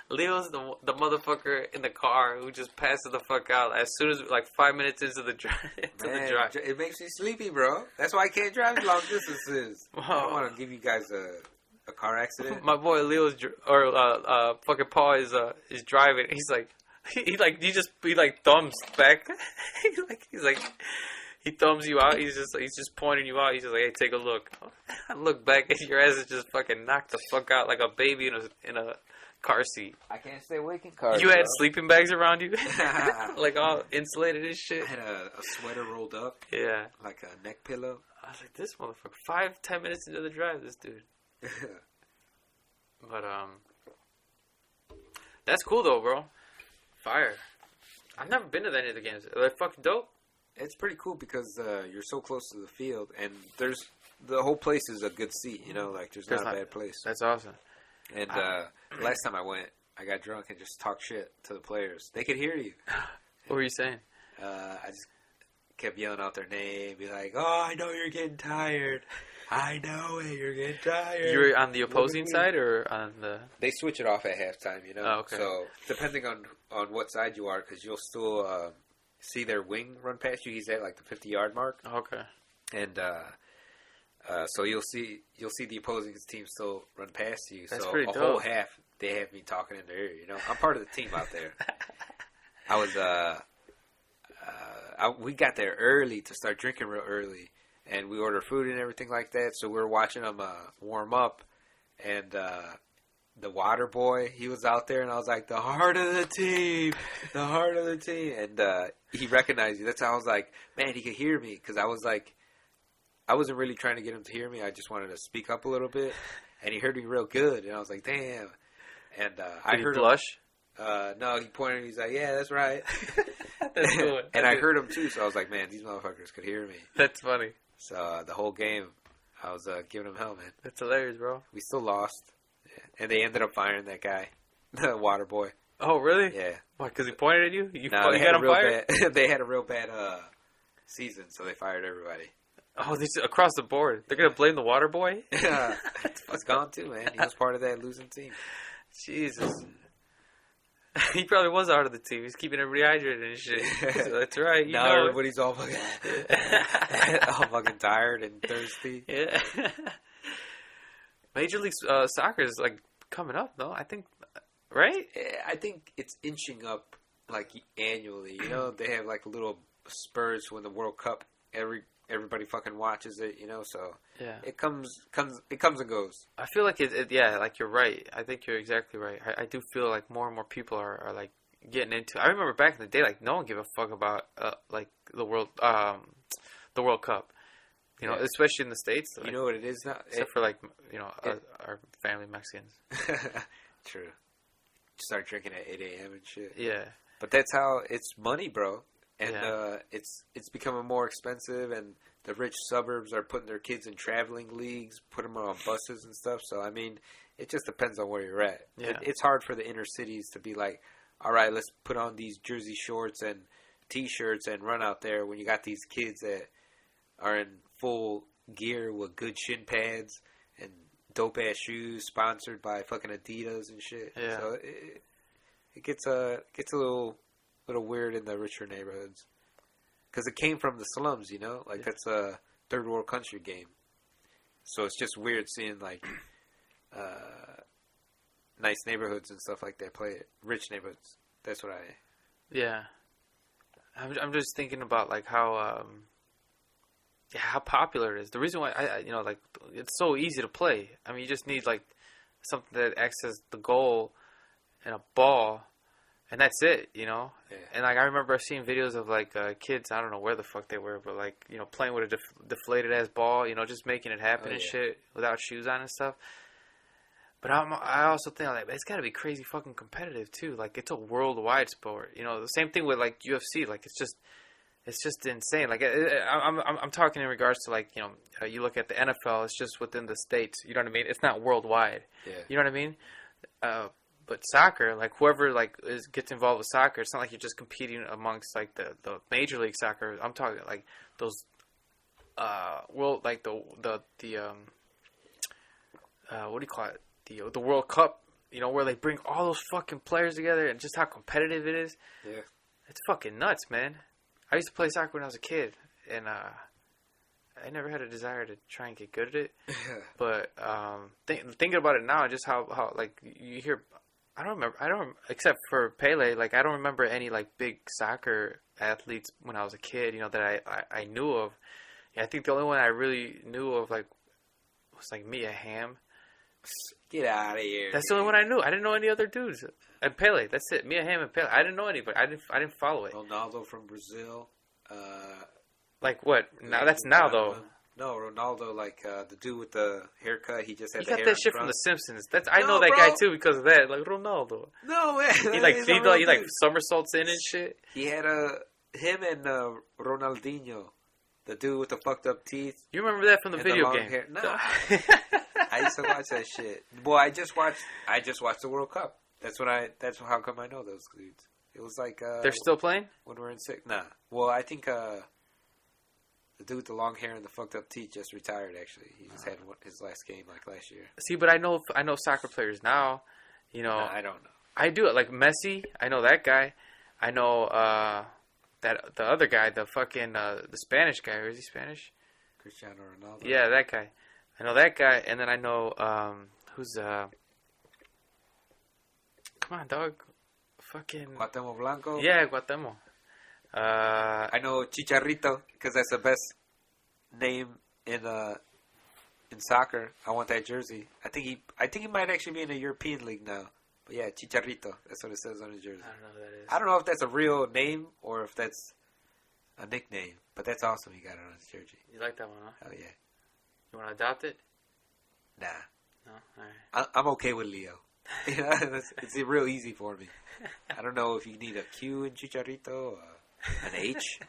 Leo's the motherfucker in the car who just passes the fuck out as soon as like 5 minutes into the drive. Man, it makes me sleepy, bro. That's why I can't drive long distances. I don't want to give you guys a car accident. My boy Leo's fucking Paul is driving. He's like he thumbs back. he's like. He thumbs you out. He's just pointing you out. He's just like, "Hey, take a look." I look back and your ass is just fucking knocked the fuck out like a baby in a car seat. I can't stay awake in cars. You had sleeping bags around you, like all insulated and shit. I had a sweater rolled up. Yeah, Like a neck pillow. I was like, this motherfucker. 5-10 minutes into the drive, this dude. But that's cool though, bro. Fire. I've never been to any of the games. Are they fucking dope? It's pretty cool because you're so close to the field, and the whole place is a good seat. Like there's not a bad place. That's awesome. And last time I went, I got drunk and just talked shit to the players. They could hear you. What were you saying? I just kept yelling out their name, be like, "Oh, I know you're getting tired. I know it. You're getting tired." You were on the opposing side or on the? They switch it off at halftime, Oh, okay. So depending on what side you are, because you'll still see their wing run past you. He's at like the 50-yard mark. Okay. And so you'll see the opposing team still run past you. That's so pretty a dope. whole half they have me talking in their ear. I'm part of the team out there. I was we got there early to start drinking real early, and we ordered food and everything like that. So we were watching them warm up, and the water boy, he was out there, and I was like, the heart of the team, and he recognized you. That's how I was like, man, he could hear me, because I was like, I wasn't really trying to get him to hear me. I just wanted to speak up a little bit, and he heard me real good, and I was like, damn. And I heard him blush. No, he pointed. He's like, yeah, that's right. That's cool. And I heard him too, so I was like, man, these motherfuckers could hear me. That's funny. So the whole game, I was giving them hell, man. That's hilarious, bro. We still lost, and they ended up firing that guy, the water boy. Oh, really? Yeah. Why? Because he pointed at you? You No, got him fired? they had a real bad season, so they fired everybody. Oh, this is across the board. They're gonna blame the water boy? He's gone too, man. He was part of that losing team. Jesus. He probably was out of the team. He's keeping everybody hydrated and shit. So that's right. You Now know everybody's all fucking, all fucking tired and thirsty. Yeah. Major League Soccer is like coming up, though. I think, right? I think it's inching up like annually. They have like little spurs when the World Cup. Everybody fucking watches it. So Yeah. it comes and goes. I feel like yeah, like you're right. I think you're exactly right. I do feel like more and more people are like getting into it. I remember back in the day, like no one gave a fuck about like the World Cup. Yeah. Especially in the States. Like, You know what it is now? except for like our family Mexicans. True. Start drinking at 8 a.m. and shit. Yeah. But that's how it's money, bro. And Yeah. it's becoming more expensive, and the rich suburbs are putting their kids in traveling leagues, put them on buses and stuff. So, I mean, it just depends on where you're at. Yeah. It's hard for the inner cities to be like, all right, let's put on these jersey shorts and T-shirts and run out there when you got these kids that are in full gear with good shin pads and dope ass shoes, sponsored by fucking Adidas and shit. Yeah. So it gets a little weird in the richer neighborhoods because it came from the slums, you know. Like that's a third world country game. So it's just weird seeing like nice neighborhoods and stuff like that play it. Rich neighborhoods. That's what I. Yeah. I'm just thinking about like how popular it is. The reason why I like it's so easy to play. I mean, you just need like something that acts as the goal and a ball, and that's it. You know. Yeah. And like I remember seeing videos of like kids. I don't know where the fuck they were, but like playing with a deflated ass ball. Just making it happen and shit without shoes on and stuff. But I also think like it's got to be crazy fucking competitive too. Like it's a worldwide sport. The same thing with like UFC. Like it's just insane. Like I'm talking in regards to like you look at the NFL. It's just within the states. You know what I mean? It's not worldwide. Yeah. You know what I mean? But soccer, like whoever like gets involved with soccer, it's not like you're just competing amongst like the major league soccer. I'm talking like those world like the what do you call it? The World Cup, where they bring all those fucking players together and just how competitive it is. Yeah. It's fucking nuts, man. I used to play soccer when I was a kid, and I never had a desire to try and get good at it. But thinking about it now, just how like you hear, I don't remember, except for Pele, like I don't remember any like big soccer athletes when I was a kid, that I knew of. Yeah, I think the only one I really knew of like was like Mia Hamm. Get out of here. That's the only one I knew. I didn't know any other dudes. And Pele, that's it. Mia Hamm and Pele. I didn't know anybody. I didn't follow it. Ronaldo from Brazil. Like what? Now that's now though. No, Ronaldo, like the dude with the haircut. He just had. He got that shit from The Simpsons. I know that guy too because of that. Like Ronaldo. No man. He like somersaults in and shit. He had him and Ronaldinho, the dude with the fucked up teeth. You remember that from the video game? Hair. No. I used to watch that shit. Boy, I just watched the World Cup. That's how come I know those dudes. It was like they're still playing when we're in sixth. Nah. Well, I think the dude with the long hair and the fucked up teeth just retired. Actually, he just had his last game like last year. See, but I know soccer players now. Nah, I don't know. I do it like Messi. I know that guy. I know that the other guy, the fucking the Spanish guy. Or is he Spanish? Cristiano Ronaldo. Yeah, that guy. I know that guy, and then I know who's come on, dog, fucking Cuauhtémoc Blanco. Yeah, Cuauhtémoc. I know Chicharito because that's the best name in soccer. I want that jersey. I think he might actually be in the European League now. But yeah, Chicharito. That's what it says on his jersey. I don't know who that is. I don't know if that's a real name or if that's a nickname. But that's awesome. He got it on his jersey. You like that one, huh? Hell yeah. You want to adopt it? Nah. No? All right. I'm okay with Leo. It's real easy for me. I don't know if you need a Q in Chicharito or an H.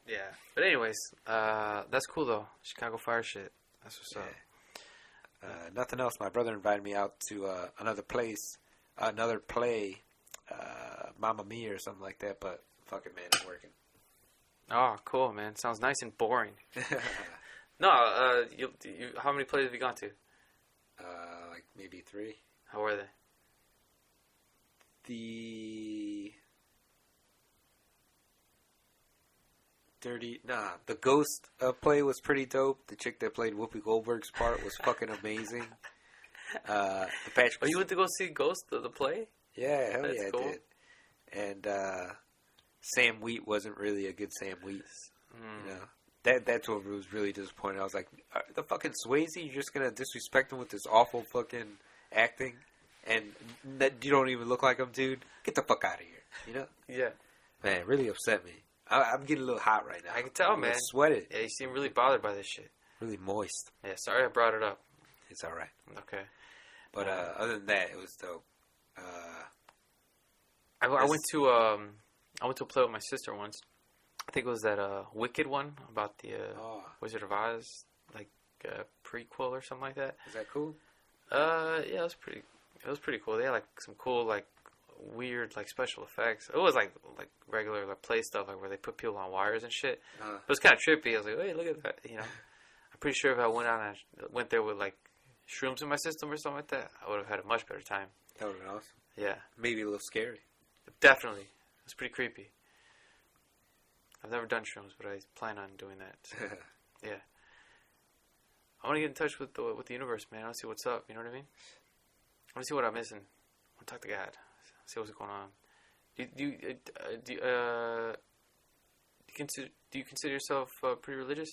Yeah. But anyways, that's cool, though. Chicago Fire shit. That's what's up. Nothing else. My brother invited me out to another play, Mamma Mia or something like that, but fuck it, man, I'm working. Oh, cool, man. Sounds nice and boring. No, you how many plays have you gone to? Like maybe 3. How were they? The Ghost play was pretty dope. The chick that played Whoopi Goldberg's part was fucking amazing. The Patrick. Oh, you went to go see Ghost the play? Yeah, hell That's yeah, cool. I did. And Sam Wheat wasn't really a good Sam Wheat. You know, that's what was really disappointing. I was like, the fucking Swayze, you're just gonna disrespect him with this awful fucking acting, and that you don't even look like him, dude. Get the fuck out of here. You know? Yeah. Man, it really upset me. I'm getting a little hot right now. I can tell, I'm man. Sweated. Yeah, you seem really bothered by this shit. Really moist. Yeah, sorry I brought it up. It's all right. Okay. But other than that, it was dope. I went to a play with my sister once. I think it was that Wicked one about the Wizard of Oz, like prequel or something like that. Is that cool? Yeah, it was pretty cool. They had like some cool like weird like special effects. It was like regular like play stuff, like where they put people on wires and shit. But it was kind of trippy. I was like, hey, look at that. You know, I'm pretty sure if I went there with like shrooms in my system or something like that, I would have had a much better time. That would have been awesome. Yeah. Maybe a little scary. Definitely. It's pretty creepy. I've never done shrooms, but I plan on doing that. Yeah. I want to get in touch with the universe, man. I want to see what's up. You know what I mean? I want to see what I'm missing. I want to talk to God. See what's going on. Do you consider yourself pretty religious?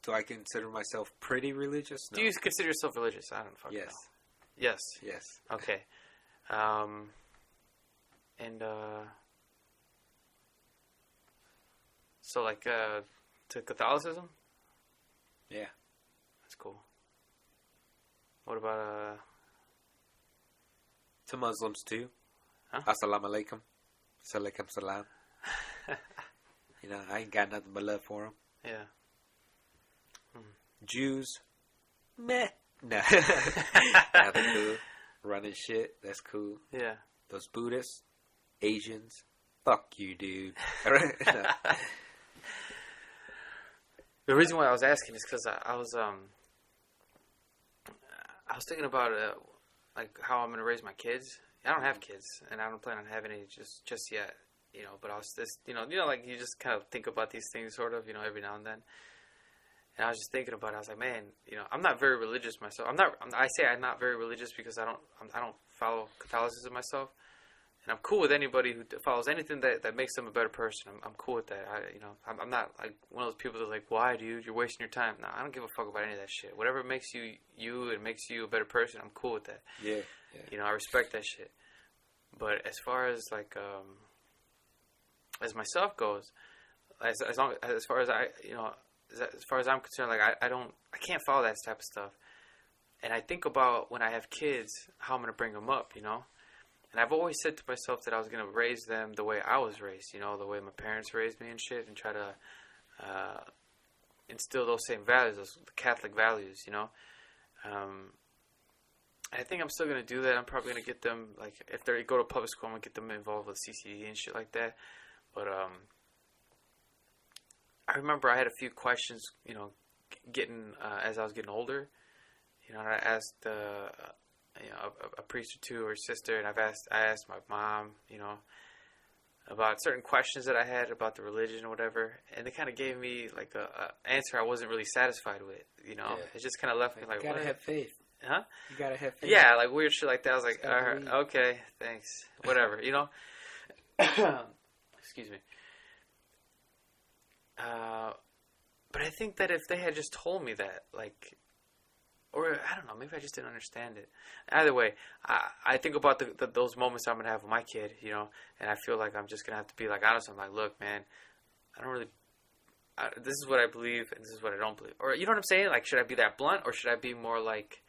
Do I consider myself pretty religious? No. Do you consider yourself religious? I don't fucking know. Yes. Yes. Okay. So like to Catholicism? Yeah. That's cool. What about to Muslims too? Huh? Assalamu alaikum. Salaikum salam. You know, I ain't got nothing but love for them. Yeah. Jews, meh. Nah. Nah, they're cool. Running shit, that's cool. Yeah. Those Buddhists, Asians, fuck you, dude. No. The reason why I was asking is because I was thinking about like how I'm gonna raise my kids. I don't have kids, and I don't plan on having any just yet. You know, but I was just like you just kind of think about these things sort of, every now and then. And I was just thinking about it. I was like, man, I'm not very religious myself. I say I'm not very religious because I don't follow Catholicism myself. And I'm cool with anybody who follows anything that makes them a better person. I'm cool with that. I'm not like one of those people that's like, why, dude? You're wasting your time. No, I don't give a fuck about any of that shit. Whatever makes you and makes you a better person, I'm cool with that. Yeah. I respect that shit. But as far as like as myself goes, as far as I'm concerned, like I can't follow that type of stuff. And I think about when I have kids, how I'm gonna bring them up, And I've always said to myself that I was gonna raise them the way I was raised, the way my parents raised me and shit, and try to instill those same values, those Catholic values, I think I'm still gonna do that. I'm probably gonna get them, like, if they go to public school, I'm gonna get them involved with CCD and shit like that. But I remember I had a few questions, getting as I was getting older. And I asked a priest or two or sister, and I asked my mom, about certain questions that I had about the religion or whatever, and they kind of gave me like a answer I wasn't really sacified with. Yeah. It just kind of left me like, you gotta have faith. Huh? You gotta have faith. Yeah, like weird shit like that. I was like, all right, okay, thanks, whatever, Excuse me. But I think that if they had just told me that, like, or I don't know, maybe I just didn't understand it. Either way, I think about those moments I'm gonna have with my kid, and I feel like I'm just gonna have to be like honest. I'm like, look, man, I don't really. This is what I believe, and this is what I don't believe. Or you know what I'm saying? Like, should I be that blunt, or should I be more like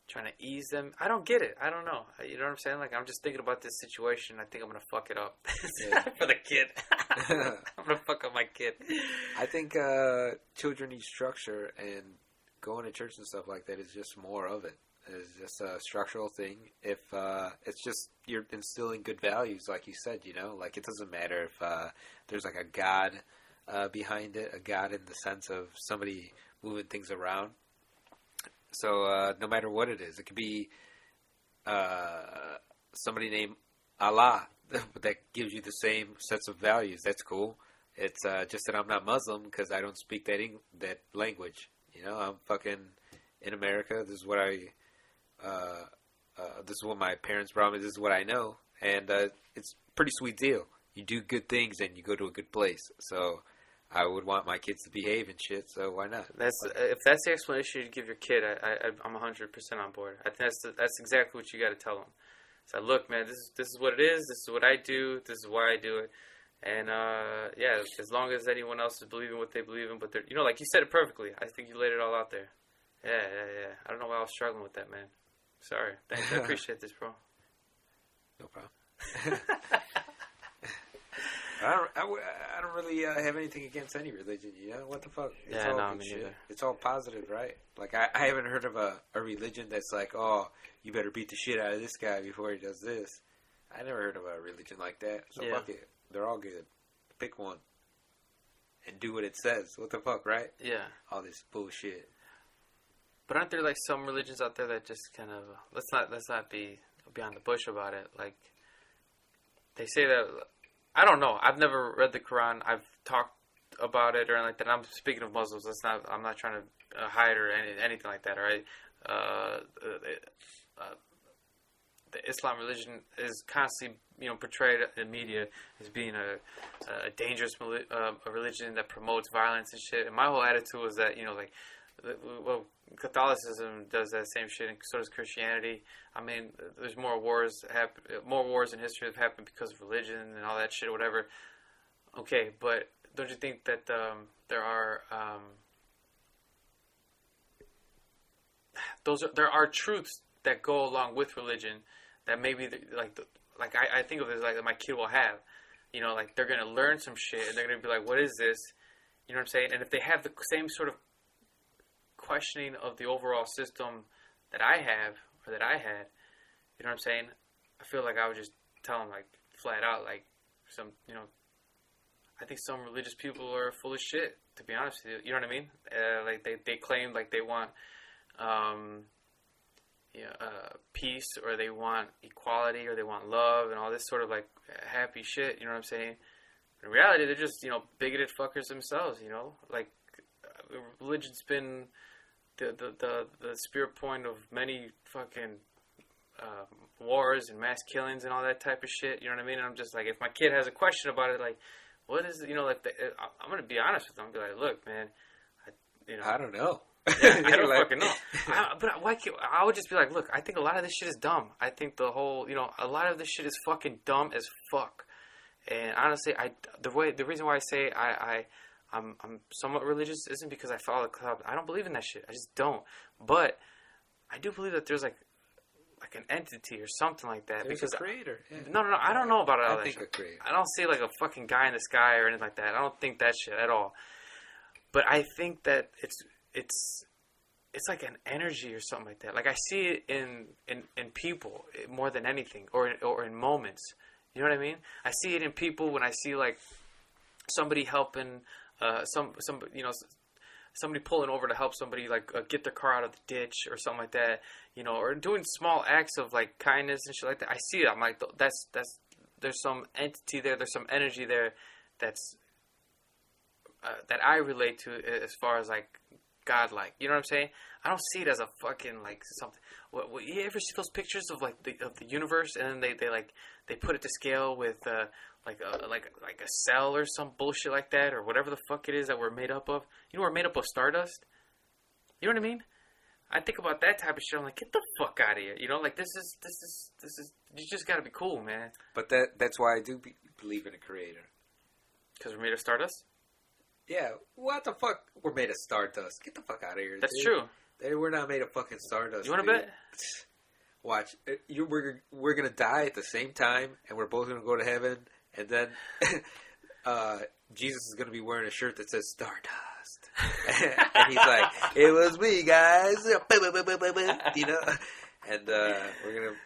trying to ease them? I don't get it. I don't know. You know what I'm saying? Like, I'm just thinking about this situation. I think I'm gonna fuck it up for the kid. I'm gonna fuck up my kid. I think children need structure, and going to church and stuff like that is just more of it. It's just a structural thing. If it's just you're instilling good values, like you said, like it doesn't matter if there's like a God behind it, a God in the sense of somebody moving things around. So no matter what it is, it could be somebody named Allah that gives you the same sets of values. That's cool. It's just that I'm not Muslim because I don't speak that language. I'm fucking in America. This is what this is what my parents brought me. This is what I know, and it's a pretty sweet deal. You do good things and you go to a good place. So I would want my kids to behave and shit. So why not? If that's the explanation you give your kid, I'm 100% on board. I think that's exactly what you got to tell them. So look, man, this is what it is. This is what I do. This is why I do it. And yeah, as long as anyone else is believing what they believe in, but they're, like you said it perfectly. I think you laid it all out there. Yeah. I don't know why I was struggling with that, man. Sorry. Thanks. I appreciate this, bro. No problem. I don't really have anything against any religion. You know what the fuck? It's all good shit. Neither. It's all positive, right? Like I haven't heard of a religion that's like, oh, you better beat the shit out of this guy before he does this. I never heard of a religion like that. So fuck it. They're all good. Pick one and do what it says. What the fuck, right? Yeah. All this bullshit. But aren't there like some religions out there that just kind of let's not be beyond the bush about it? Like they say that. I don't know. I've never read the Quran. I've talked about it or anything like that. I'm speaking of Muslims. I'm not trying to hide or anything like that. All right. The Islam religion is constantly, portrayed in media as being a dangerous religion that promotes violence and shit. And my whole attitude was that, Catholicism does that same shit, and so does Christianity. I mean, there's more wars in history that have happened because of religion and all that shit or whatever. Okay, but don't you think that there are there are truths that go along with religion that maybe I think of it as like my kid will have, like they're gonna learn some shit and they're gonna be like, what is this? You know what I'm saying? And if they have the same sort of questioning of the overall system that I have or that I had, you know what I'm saying? I feel like I would just tell them like flat out, like I think some religious people are full of shit, to be honest with you. You know what I mean? Like they claim like they want peace, or they want equality, or they want love, and all this sort of like happy shit. You know what I'm saying? In reality, they're just bigoted fuckers themselves. Like religion's been the spirit point of many fucking wars and mass killings and all that type of shit. You know what I mean? And I'm just like, if my kid has a question about it, like, what is it? I'm gonna be honest with them. I'm gonna be like, look, man, I don't know. Yeah, I don't fucking know. I would just be like, look, I think a lot of this shit is dumb. I think the whole, a lot of this shit is fucking dumb as fuck. And honestly, the reason why I say I'm somewhat religious isn't because I follow the club. I don't believe in that shit. I just don't. But I do believe that there's like an entity or something like that. There's because a creator. Yeah. No. I don't know about all that shit. A creator. I don't see like a fucking guy in the sky or anything like that. I don't think that shit at all. But I think that it's like an energy or something like that. Like I see it in people more than anything, or in moments. You know what I mean? I see it in people when I see like somebody helping somebody pulling over to help somebody like get their car out of the ditch or something like that. Or doing small acts of like kindness and shit like that. I see it. I'm like, that's there's some entity there. There's some energy there that's that I relate to as far as like godlike. You know what I'm saying? I don't see it as a fucking like something. You ever see those pictures of like the universe, and then they put it to scale with like a cell or some bullshit like that, or whatever the fuck it is that we're made up of. We're made up of stardust. You know what I mean? I think about that type of shit. I'm like, get the fuck out of here. Like this is you just gotta be cool, man. But that's why I do believe in a creator. Because we're made of stardust. Yeah, what the fuck? We're made of stardust. Get the fuck out of here. That's dude. true. We're not made of fucking stardust. You want to bet? Watch. We're gonna die at the same time, and we're both gonna go to heaven, and then Jesus is gonna be wearing a shirt that says Stardust, and he's like, "It was me, guys," and we're gonna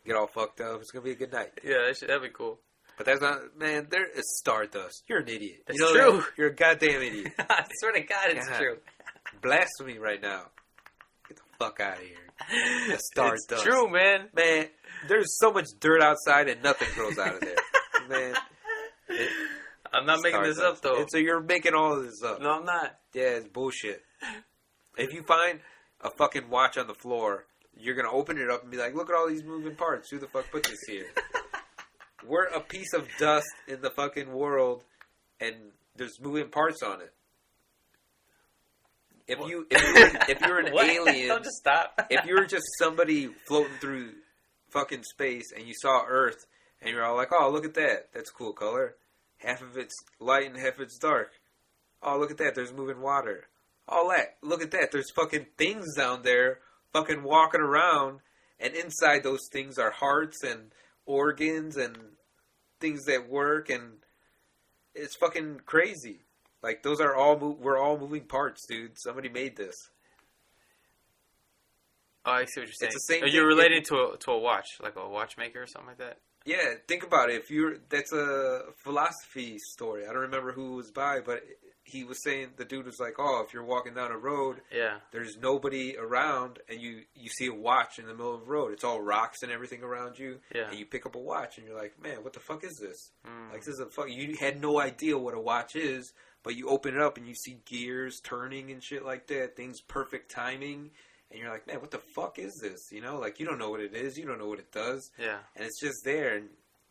get all fucked up. It's gonna be a good night. Yeah, that'd be cool. But that's not, man, there is stardust. You're an idiot. That's true. That? You're a goddamn idiot. I swear to God, it's true. Blasphemy right now. Get the fuck out of here. The stardust. It's true, man. Man, there's so much dirt outside and nothing grows out of there. Man. I'm not making this up, though. And so you're making all of this up. No, I'm not. Yeah, it's bullshit. If you find a fucking watch on the floor, you're going to open it up and be like, look at all these moving parts. Who the fuck put this here? We're a piece of dust in the fucking world, and there's moving parts on it. If you're an alien, don't just stop. If you were just somebody floating through fucking space and you saw Earth and you're all like, "Oh, look at that! That's a cool color. Half of it's light and half of it's dark. Oh, look at that! There's moving water. All that. Look at that! There's fucking things down there, fucking walking around, and inside those things are hearts and organs and things that work, and it's fucking crazy. Like, those are we're all moving parts, dude. Somebody made this. Oh, I see what you're saying. It's the same Are thing. you related to a watch, like a watchmaker or something like that? Yeah, think about it. That's a philosophy story. I don't remember who it was by, but he was saying, the dude was like, oh, if you're walking down a road, there's nobody around, and you see a watch in the middle of the road. It's all rocks and everything around you, and you pick up a watch, and you're like, man, what the fuck is this? Like, this is you had no idea what a watch is, but you open it up, and you see gears turning and shit like that, things perfect timing, and you're like, man, what the fuck is this? You know, like, you don't know what it is, you don't know what it does, and it's just there, and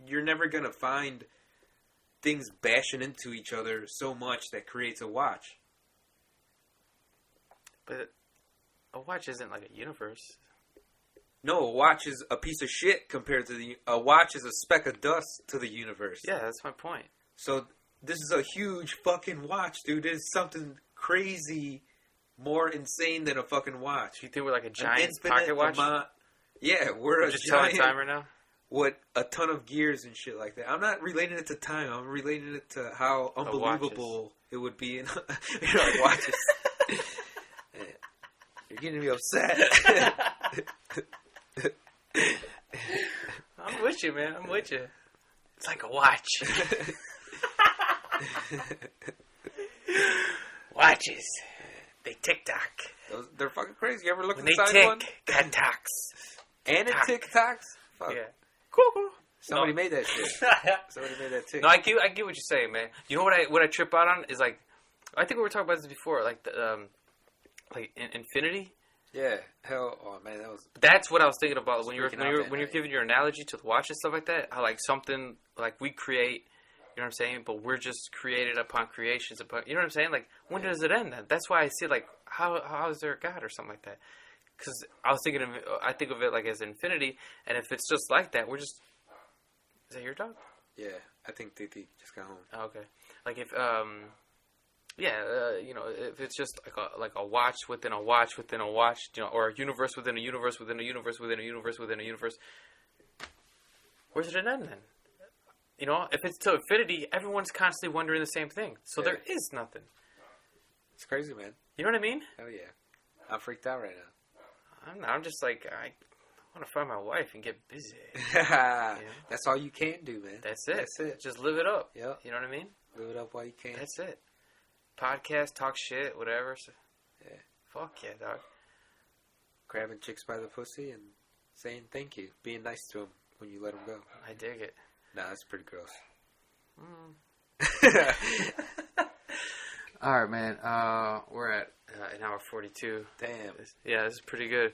you're never gonna find things bashing into each other so much that creates a watch. But a watch isn't like a universe. No, a watch is a piece of shit compared to a watch is a speck of dust to the universe. Yeah, that's my point. So this is a huge fucking watch, dude. It's something crazy, more insane than a fucking watch. You think we're like a giant pocket watch? Yeah, we're just a giant. telling time right now. With a ton of gears and shit like that. I'm not relating it to time. I'm relating it to how unbelievable it would be in like watches. You're getting me upset. I'm with you, man. I'm with you. It's like a watch. Watches. They tick-tock. They're fucking crazy. You ever look when inside they tick, one? cat talks. And it tick-tocks? Fuck. Yeah. Somebody made that shit. Somebody made that tick. No, I get what you're saying, man. You know what I trip out on is like, I think we were talking about this before, like the like infinity. Yeah. Hell, oh man, That's what I was thinking about when you're giving your analogy to the watch and stuff like that. How like something like we create, you know what I'm saying? But we're just created upon creations upon. You know what I'm saying? Like when does it end? Then that's why I see like how is there a God or something like that? Because I think of it like as infinity, and if it's just like that, we're just. Is that your dog? Yeah, I think Titi just got home. Oh, okay. Like if you know, if it's just like a watch within a watch within a watch, you know, or a universe within a universe within a universe within a universe within a universe, where's it end then? You know, if it's to infinity, everyone's constantly wondering the same thing. So there is nothing. It's crazy, man. You know what I mean? Hell yeah. I'm freaked out right now. I'm just like I want to find my wife and get busy. That's all you can do, man. That's it. That's it. Just live it up. Yep. You know what I mean? Live it up while you can. That's it. Podcast, talk shit, whatever. So, yeah. Fuck yeah, dog. Grabbing chicks by the pussy and saying thank you. Being nice to them when you let them go. I dig it. Nah, that's pretty gross. All right, man. We're at an hour 42. Damn. This is pretty good.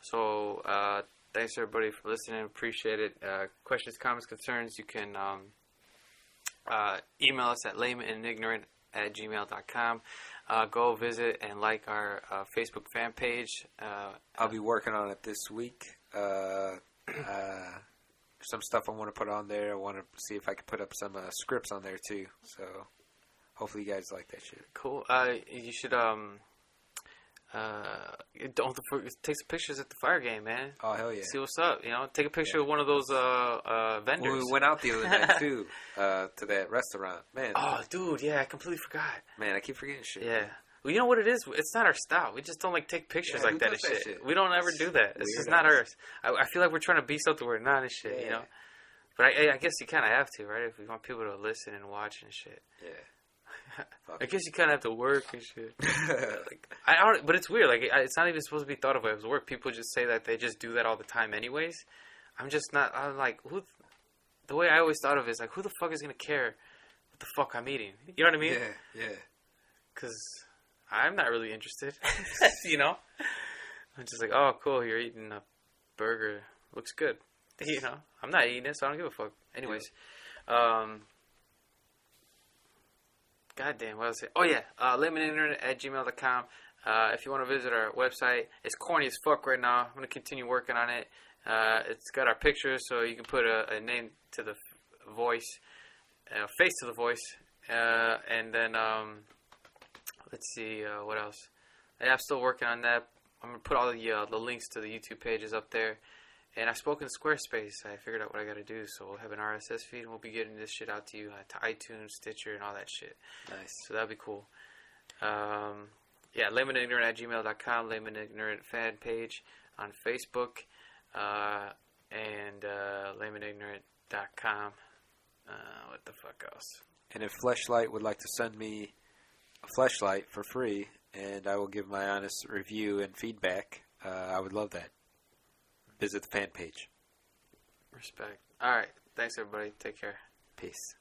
So thanks everybody for listening. Appreciate it. Questions, comments, concerns, you can email us at laymanandignorant@gmail.com. Go visit and like our Facebook fan page. I'll be working on it this week. Some stuff I want to put on there. I want to see if I can put up some scripts on there too. So hopefully you guys like that shit. Cool. You should don't take some pictures at the fire game, man. Oh hell yeah! See what's up. You know, take a picture of one of those vendors. Well, we went out the other night too to that restaurant, man. Oh, dude, yeah, I completely forgot. Man, I keep forgetting shit. Yeah. Well, you know what it is? It's not our style. We just don't like take pictures like that and shit. We don't ever do that. It's just not ours. I feel like we're trying to be something we're not and shit, you know? But I guess you kind of have to, right? If we want people to listen and watch and shit. Yeah. I guess you kind of have to work and shit. But it's weird. Like, it's not even supposed to be thought of as work. People just say that they just do that all the time anyways. I'm just not, I'm like, the way I always thought of it is like, who the fuck is going to care what the fuck I'm eating? You know what I mean? Yeah. Because I'm not really interested, you know? I'm just like, oh, cool, you're eating a burger. Looks good. You know? I'm not eating it, so I don't give a fuck. Anyways. Goddamn, what else? Oh, yeah. laymanandinternet@gmail.com. If you want to visit our website, it's corny as fuck right now. I'm going to continue working on it. It's got our pictures, so you can put a name to the voice, face to the voice, and then let's see what else. Yeah, I'm still working on that. I'm gonna put all the links to the YouTube pages up there, And I've spoken to Squarespace. I figured out what I got to do. So we'll have an RSS feed, and we'll be getting this shit out to you to iTunes, Stitcher, and all that shit. Nice. So that'll be cool. Yeah, laymanignorant@gmail.com, laymanignorant fan page on Facebook, and laymanignorant.com. What the fuck else? And if Fleshlight would like to send me a fleshlight for free, and I will give my honest review and feedback, I would love that. Visit the fan page. Respect. All right. Thanks, everybody. Take care. Peace.